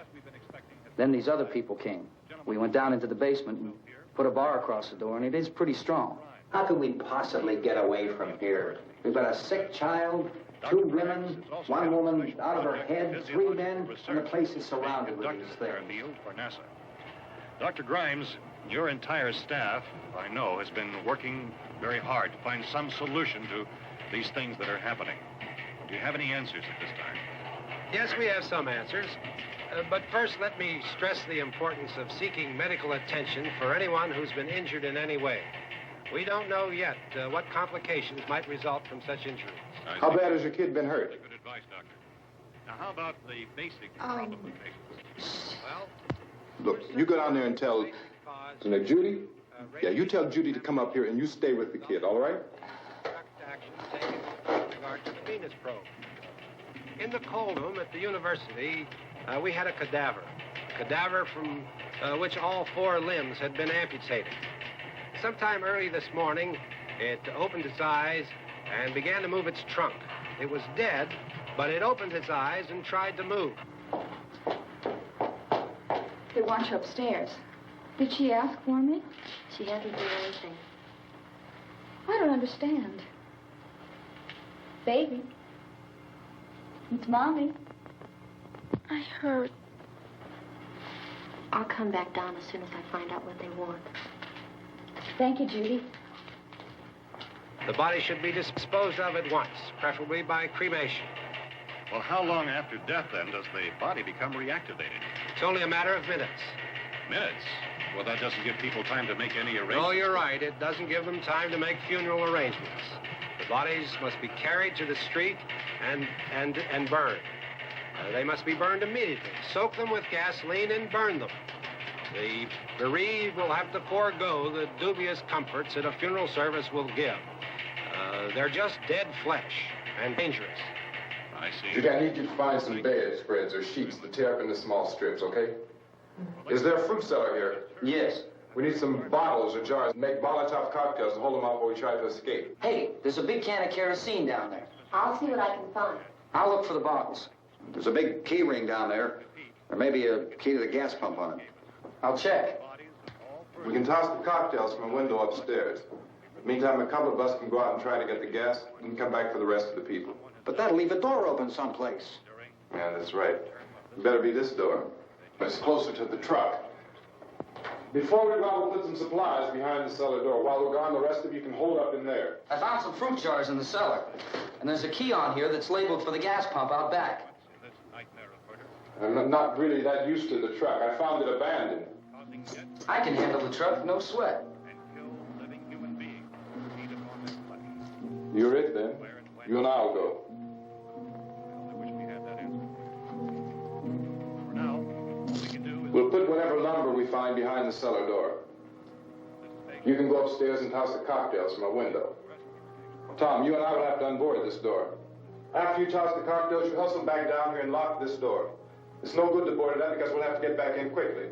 Then these other people came. We went down into the basement and put a bar across the door, and it is pretty strong. How could we possibly get away from here? We've got a sick child, 2 women, 1 woman out of her head, 3 men, and the place is surrounded with these things. For NASA. Dr. Grimes, your entire staff, I know, has been working very hard to find some solution to these things that are happening. Do you have any answers at this time? Yes, we have some answers. But first, let me stress the importance of seeking medical attention for anyone who's been injured in any way. We don't know yet what complications might result from such injury. How bad has your kid been hurt? Good advice, Doctor. Now, how about the basic problem of patients? Well, Look, you go down there and tell... You know, Judy? Yeah, you tell Judy to come up here and you stay with the kid, all right? action taken with regard to the Venus probe. In the cold room at the university, we had a cadaver from which all 4 limbs had been amputated. Sometime early this morning, it opened its eyes and began to move its trunk. It was dead, but it opened its eyes and tried to move. They want you upstairs. Did she ask for me? She hasn't done anything. I don't understand. Baby. It's Mommy. I heard. I'll come back down as soon as I find out what they want. Thank you, Judy. The body should be disposed of at once, preferably by cremation. Well, how long after death, then, does the body become reactivated? It's only a matter of minutes. Minutes? Well, that doesn't give people time to make any arrangements. No, you're right. It doesn't give them time to make funeral arrangements. The bodies must be carried to the street and burned. They must be burned immediately. Soak them with gasoline and burn them. The bereaved will have to forego the dubious comforts that a funeral service will give. They're just dead flesh and dangerous. I see. Judy, I need you to find some bedspreads or sheets to tear up into small strips, okay? Is there a fruit cellar here? Yes. We need some bottles or jars. Make Molotov cocktails to hold them up while we try to escape. Hey, there's a big can of kerosene down there. I'll see what I can find. I'll look for the bottles. There's a big key ring down there. There may be a key to the gas pump on it. I'll check. We can toss the cocktails from a window upstairs. Meantime, a couple of us can go out and try to get the gas and come back for the rest of the people. But that'll leave a door open someplace. Yeah, that's right. It better be this door. It's closer to the truck. Before we go out, we'll put some supplies behind the cellar door. While we're gone, the rest of you can hold up in there. I found some fruit jars in the cellar. And there's a key on here that's labeled for the gas pump out back. I'm not really that used to the truck. I found it abandoned. I can handle the truck, no sweat. You're it, then. You and I'll go. We'll put whatever lumber we find behind the cellar door. You can go upstairs and toss the cocktails from a window. Tom, you and I will have to unboard this door. After you toss the cocktails, you hustle back down here and lock this door. It's no good to board it up because we'll have to get back in quickly.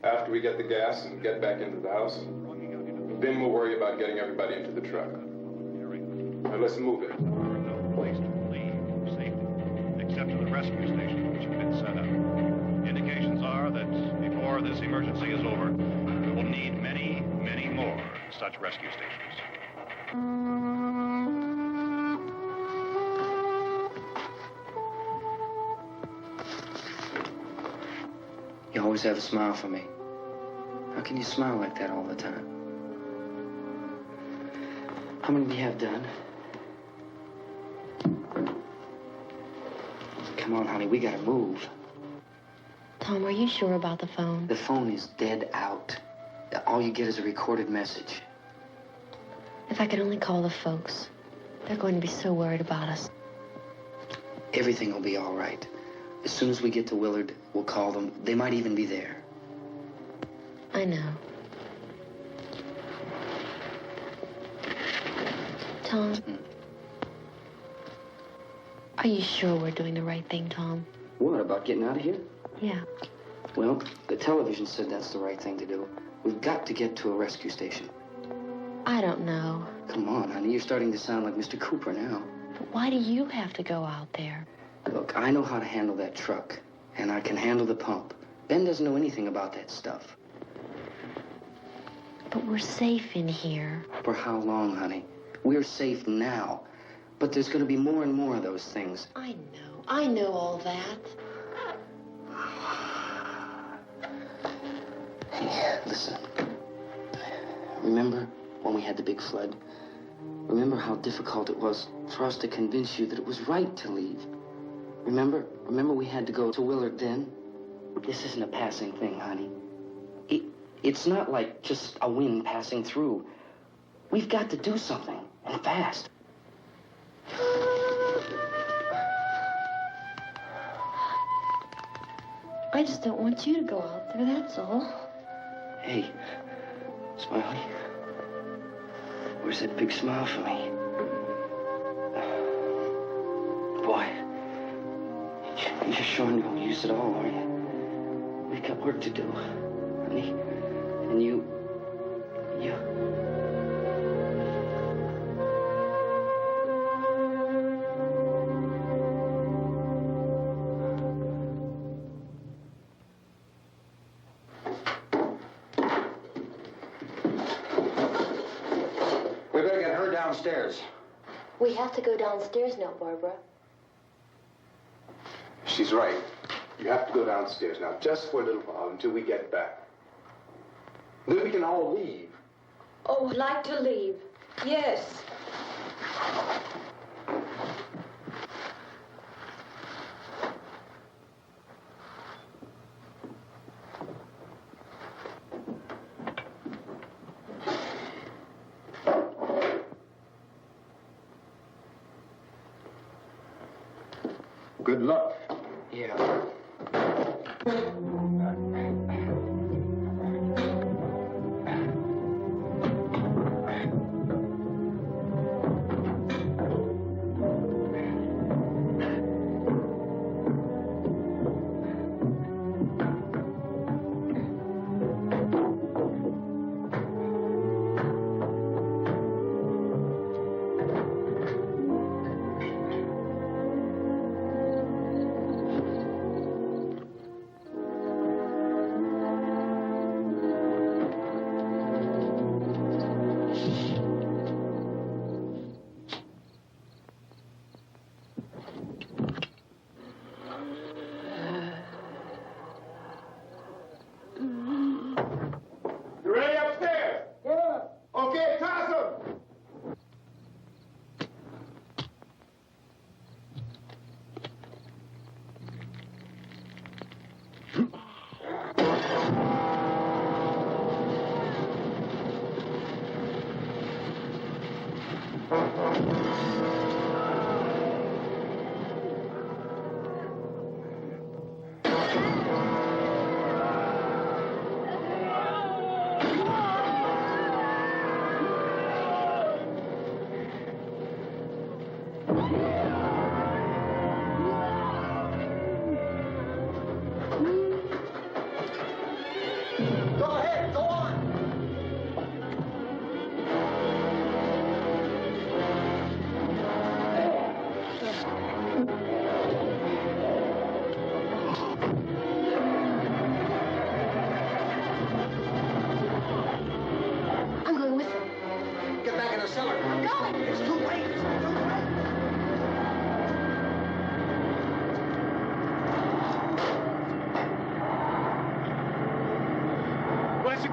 After we get the gas and get back into the house, Then we'll worry about getting everybody into the truck. Now let's move it. No place to leave safely, except to the rescue station, which has been set up. Indications are that before this emergency is over, we will need many, many more such rescue stations. You always have a smile for me. How can you smile like that all the time? How many do you have done? Come on, honey, we gotta move. Tom, are you sure about the phone? The phone is dead out. All you get is a recorded message. If I could only call the folks. They're going to be so worried about us. Everything will be all right. As soon as we get to Willard, we'll call them. They might even be there. I know. Tom, are you sure we're doing the right thing, Tom? What, about getting out of here? Yeah. Well, the television said that's the right thing to do. We've got to get to a rescue station. I don't know. Come on, honey, you're starting to sound like Mr. Cooper now. But why do you have to go out there? Look, I know how to handle that truck, and I can handle the pump. Ben doesn't know anything about that stuff. But we're safe in here. For how long, honey? We're safe now. But there's going to be more and more of those things. I know all that. Hey, listen. Remember when we had the big flood? Remember how difficult it was for us to convince you that it was right to leave? Remember we had to go to Willard then? This isn't a passing thing, honey. It's not like just a wind passing through. We've got to do something, and fast. I just don't want you to go out there, that's all. Hey, Smiley. Where's that big smile for me? Boy, you're sure you won't use it all, are you? We've got work to do, honey. And you... We better get her downstairs. We have to go downstairs now, Barbara. She's right. You have to go downstairs now, just for a little while, until we get back. Then we can all leave. Oh, I'd like to leave. Yes. Good luck. Yeah.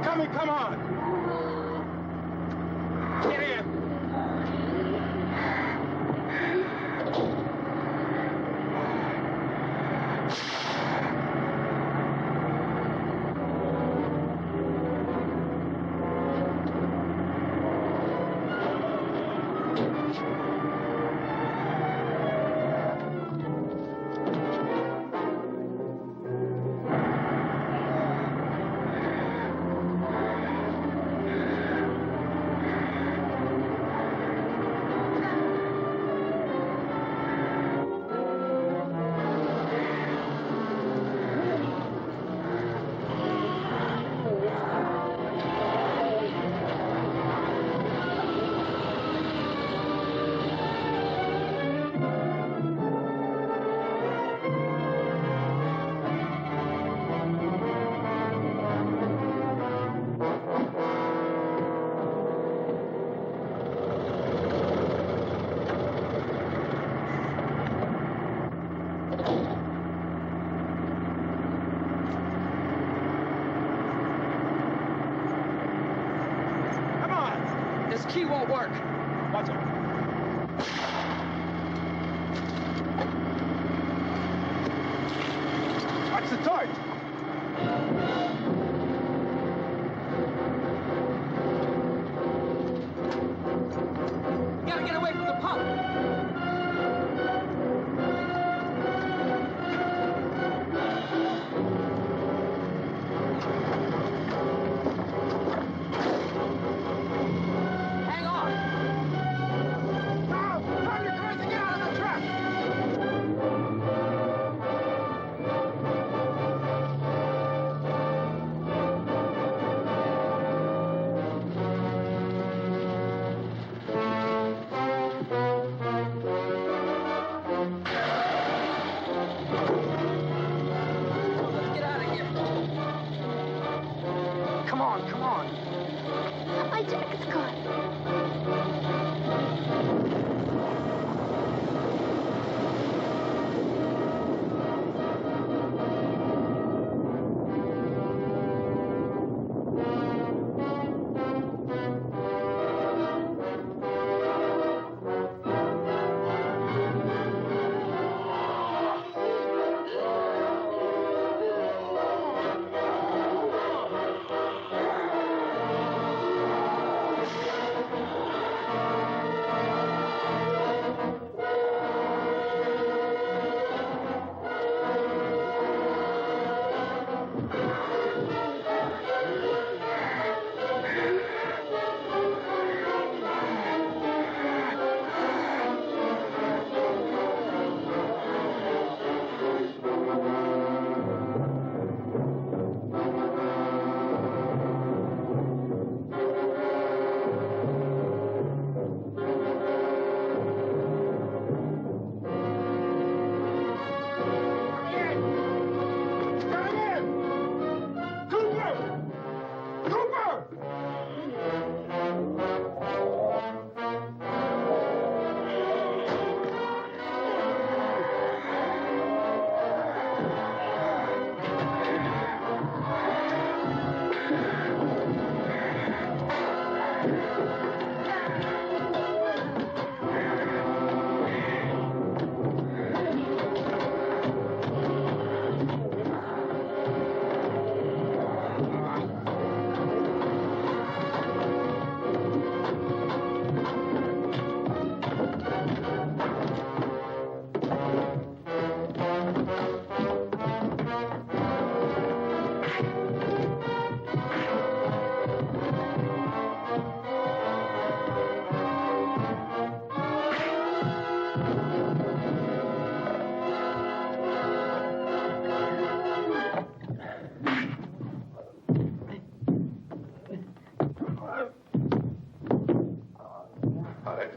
coming, come on. Get in. Key won't work. Watch it. Watch the torch. Gotta get away from the pump.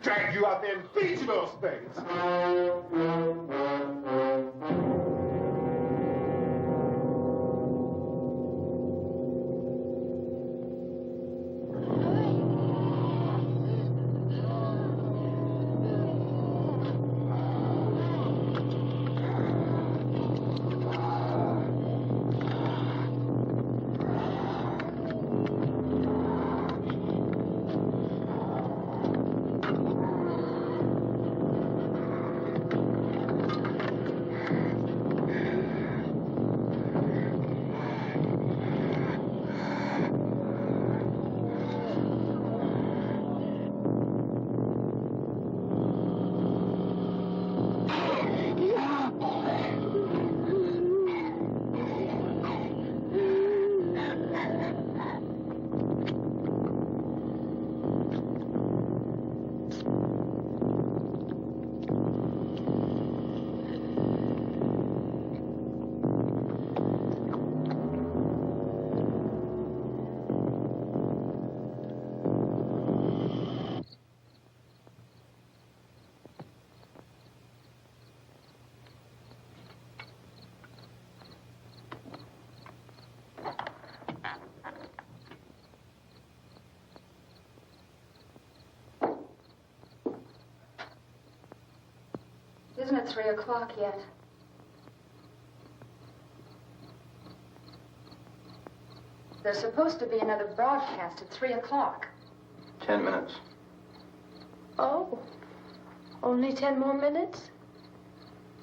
Drag you out there and feed you those things. isn't at 3 o'clock yet. There's supposed to be another broadcast at 3 o'clock. 10 minutes. Oh, only 10 more minutes?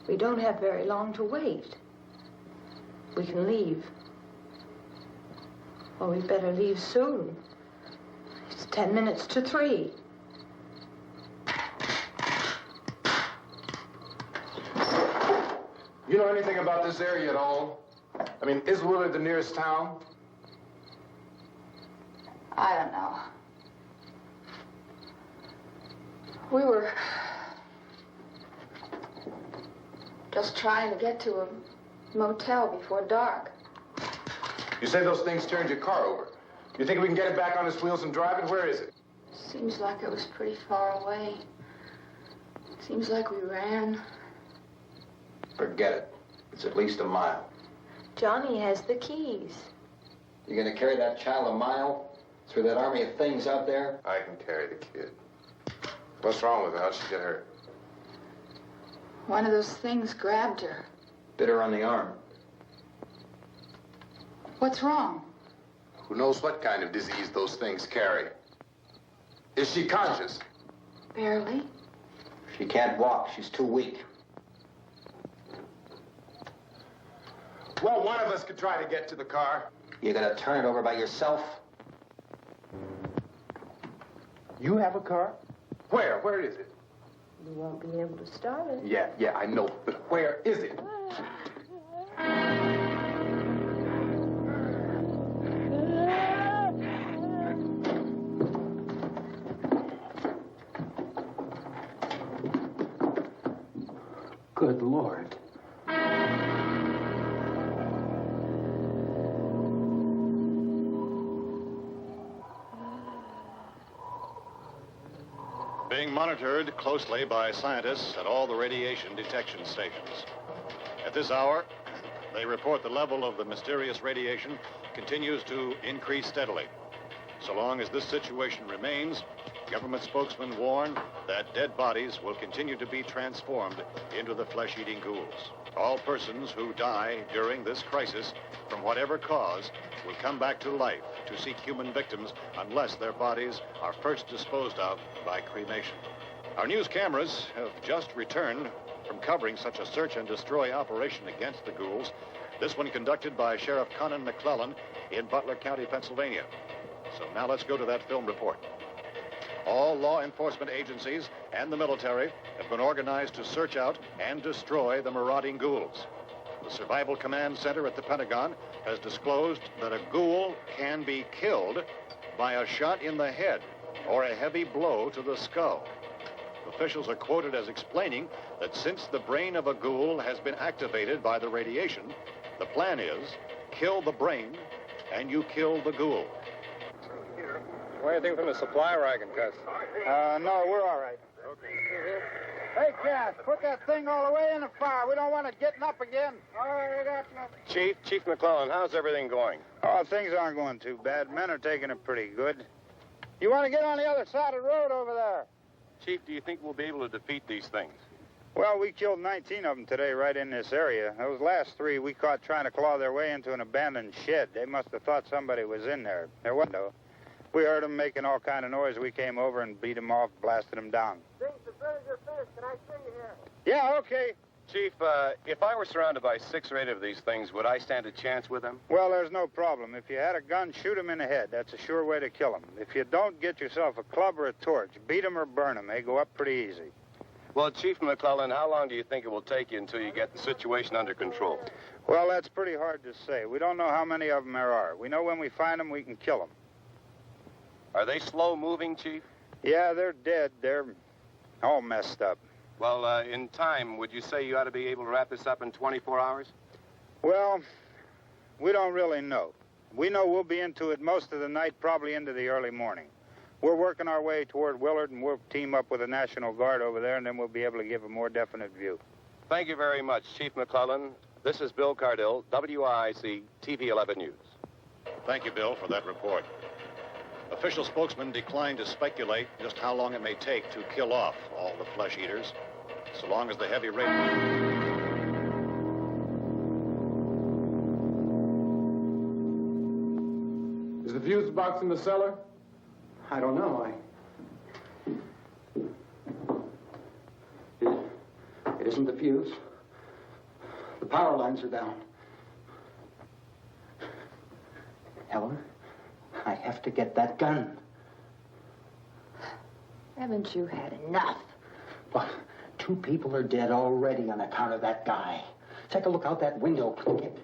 We don't have very long to wait. We can leave. Well, we better leave soon. It's 10 minutes to 3. You know anything about this area at all? I mean, is Willard the nearest town? I don't know. We were just trying to get to a motel before dark. You say those things turned your car over. You think we can get it back on its wheels and drive it? Where is it? Seems like it was pretty far away. Seems like we ran. Forget it. It's at least a mile. Johnny has the keys. You gonna carry that child a mile through that army of things out there? I can carry the kid. What's wrong with her? How'd she get hurt? One of those things grabbed her. Bit her on the arm. What's wrong? Who knows what kind of disease those things carry? Is she conscious? Barely. She can't walk. She's too weak. Well, one of us could try to get to the car. You gonna turn it over by yourself? You have a car? Where? Where is it? You won't be able to start it. Yeah, I know. But where is it? Good Lord. Being monitored closely by scientists at all the radiation detection stations. At this hour, they report the level of the mysterious radiation continues to increase steadily. So long as this situation remains, government spokesmen warn that dead bodies will continue to be transformed into the flesh-eating ghouls. All persons who die during this crisis, from whatever cause, will come back to life to seek human victims unless their bodies are first disposed of by cremation. Our news cameras have just returned from covering such a search and destroy operation against the ghouls, this one conducted by Sheriff Conan McClellan in Butler County, Pennsylvania. So now let's go to that film report. All law enforcement agencies and the military have been organized to search out and destroy the marauding ghouls. The Survival Command Center at the Pentagon has disclosed that a ghoul can be killed by a shot in the head or a heavy blow to the skull. Officials are quoted as explaining that since the brain of a ghoul has been activated by the radiation, the plan is kill the brain and you kill the ghoul. What do you think from the supply wagon, Cuz? No, we're all right. Hey, Cass, put that thing all the way in the fire. We don't want it getting up again. All right, I got nothing. Chief McClellan, how's everything going? Oh, things aren't going too bad. Men are taking it pretty good. You want to get on the other side of the road over there? Chief, do you think we'll be able to defeat these things? Well, we killed 19 of them today right in this area. Those last 3 we caught trying to claw their way into an abandoned shed. They must have thought somebody was in there. There wasn't, though. We heard them making all kind of noise. We came over and beat them off, blasted them down. Things as good as your fist. Can I see you here? Yeah, okay. Chief, if I were surrounded by 6 or 8 of these things, would I stand a chance with them? Well, there's no problem. If you had a gun, shoot them in the head. That's a sure way to kill them. If you don't, get yourself a club or a torch. Beat them or burn them. They go up pretty easy. Well, Chief McClellan, how long do you think it will take you until you get the situation under control? Well, that's pretty hard to say. We don't know how many of them there are. We know when we find them, we can kill them. Are they slow-moving, Chief? Yeah, they're dead. They're all messed up. Well, in time, would you say you ought to be able to wrap this up in 24 hours? Well, we don't really know. We know we'll be into it most of the night, probably into the early morning. We're working our way toward Willard, and we'll team up with the National Guard over there, and then we'll be able to give a more definite view. Thank you very much, Chief McClellan. This is Bill Cardill, WIC TV 11 News. Thank you, Bill, for that report. Official spokesmen declined to speculate just how long it may take to kill off all the flesh eaters. So long as the heavy rain... Is the fuse box in the cellar? I don't know. It isn't the fuse. The power lines are down. Helen, I have to get that gun. Haven't you had enough? What? 2 people are dead already on account of that guy. Take a look out that window, Plinkett.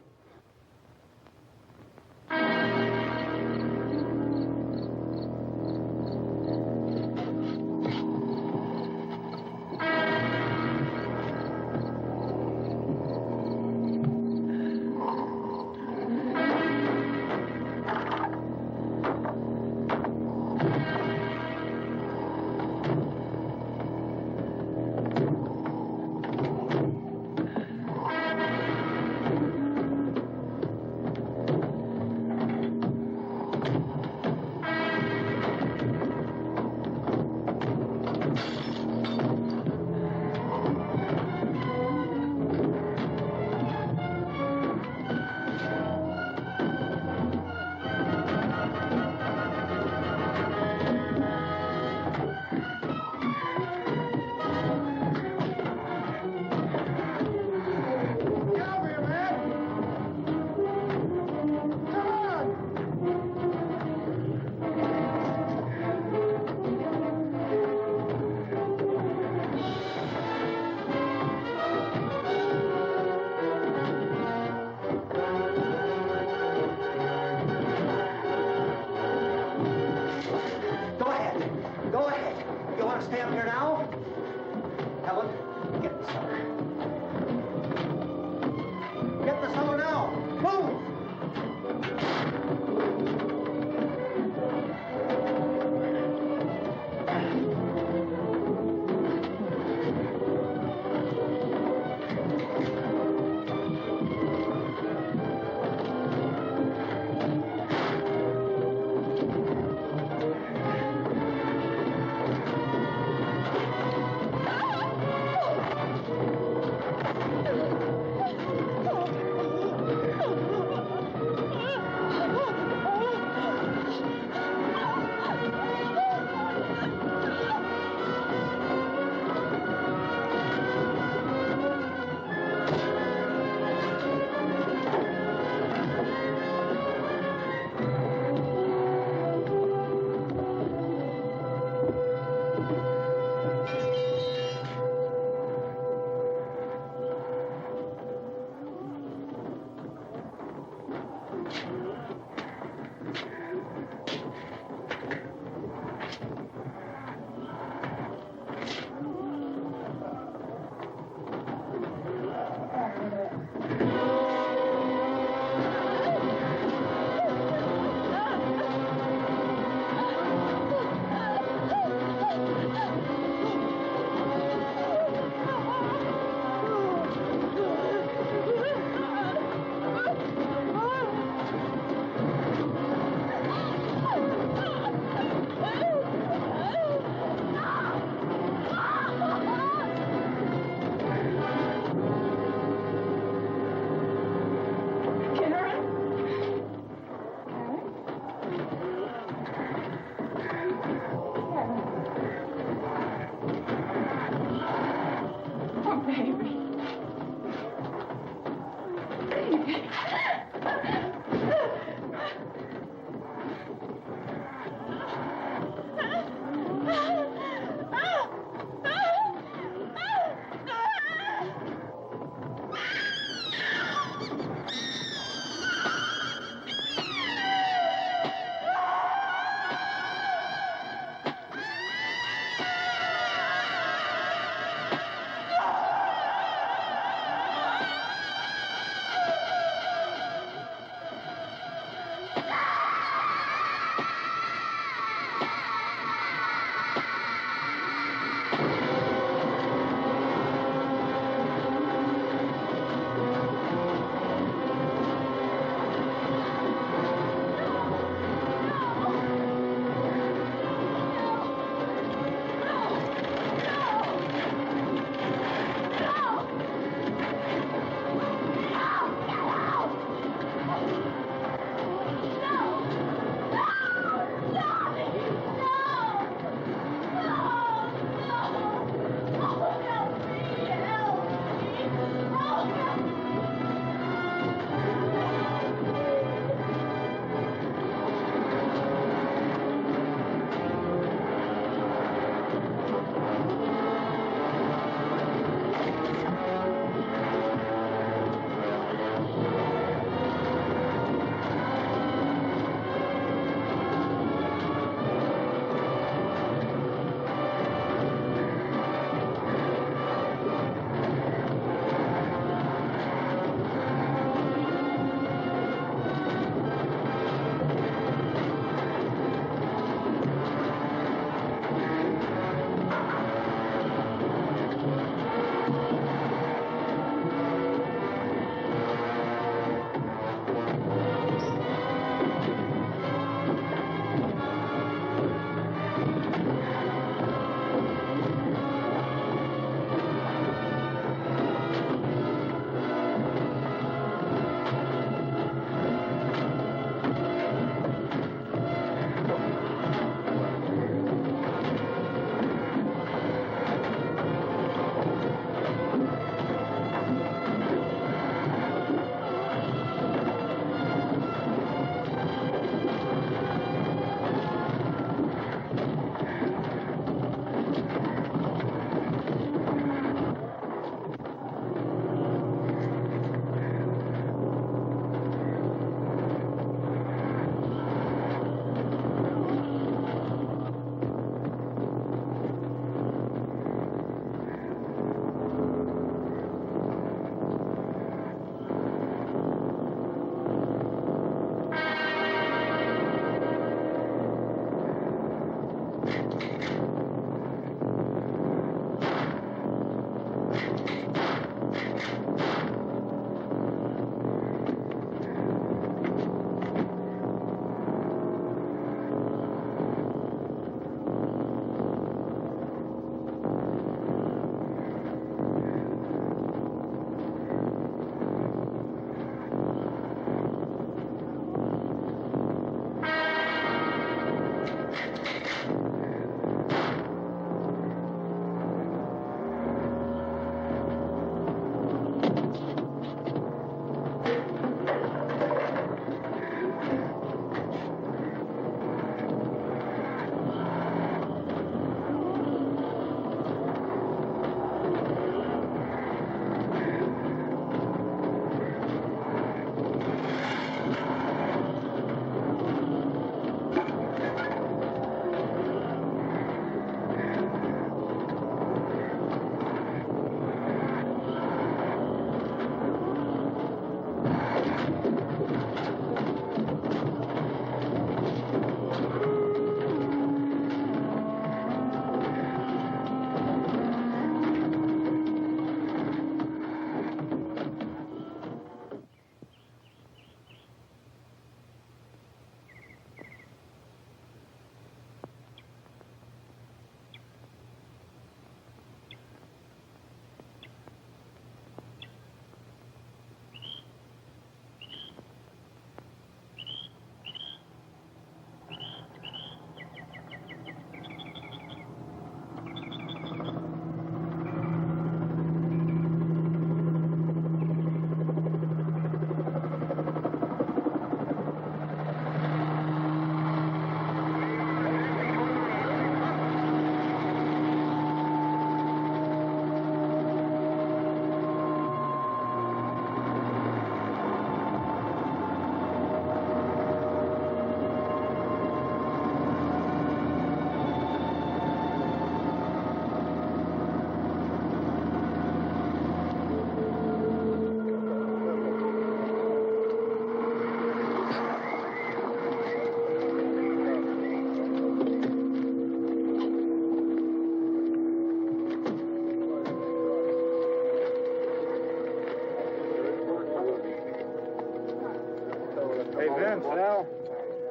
Vince, Al.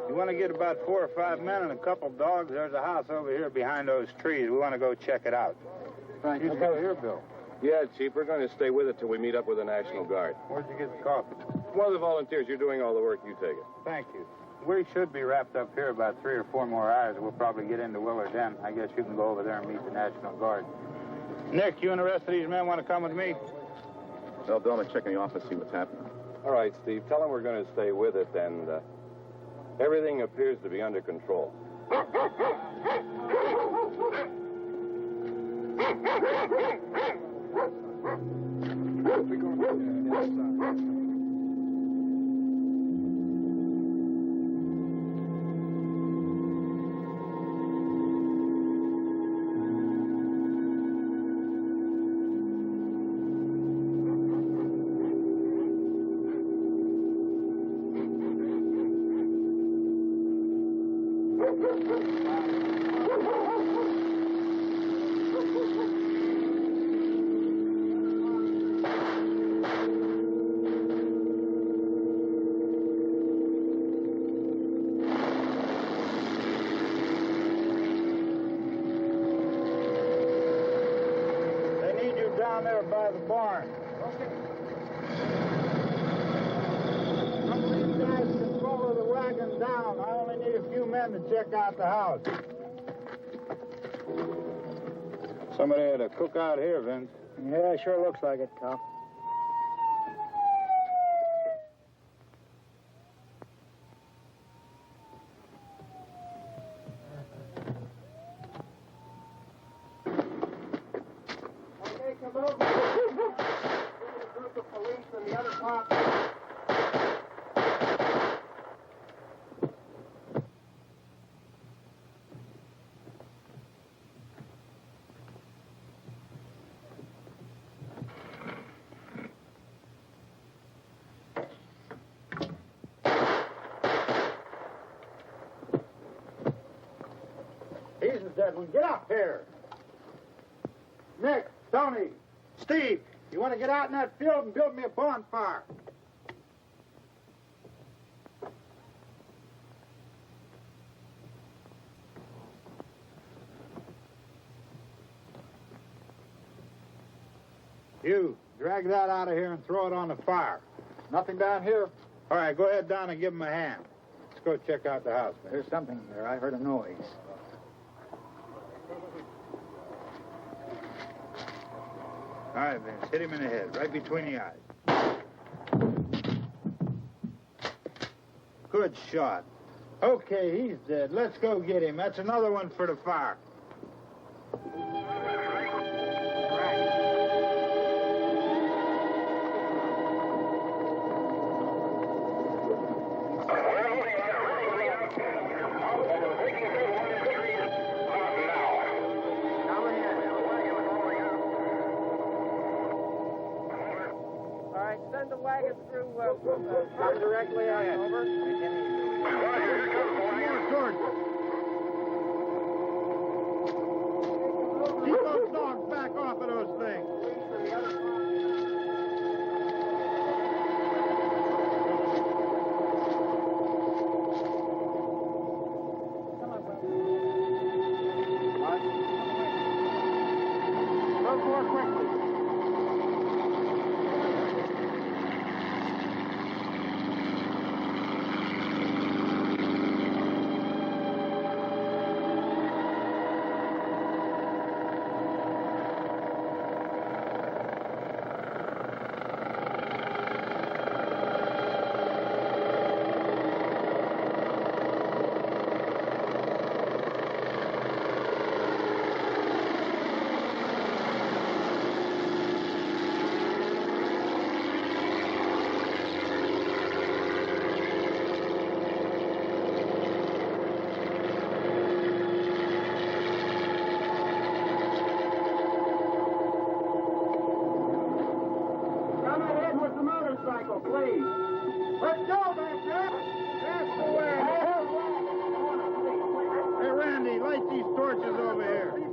You want to get about 4 or 5 men and a couple dogs? There's a house over here behind those trees. We want to go check it out. Right. You go here, Bill. Yeah, Chief, we're going to stay with it till we meet up with the National Guard. Where'd you get the coffee? One of the volunteers, you're doing all the work, you take it. Thank you. We should be wrapped up here about 3 or 4 more hours. We'll probably get into Willard then. I guess you can go over there and meet the National Guard. Nick, you and the rest of these men want to come with me? Well, Bill, let's check in the office, see what's happening. All right, Steve, tell them we're going to stay with it, and everything appears to be under control. We're going inside. Down there by the barn. Okay. Some of these guys can follow the wagon down. I only need a few men to check out the house. Somebody had a cookout here, Vince. Yeah, sure looks like it, Cal. Deadwood, get up here. Nick, Tony, Steve, you want to get out in that field and build me a bonfire? You, drag that out of here and throw it on the fire. Nothing down here. All right, go ahead down and give him a hand. Let's go check out the house. There's something there. I heard a noise. All right, Vince, hit him in the head, right between the eyes. Good shot. Okay, he's dead. Let's go get him. That's another one for the fire. Send the wagon through, come directly ahead. Over. Keep those dogs back off of those things. Go more quickly. Please. Let's go back there. That's the way. Hey, Randy, light these torches over here.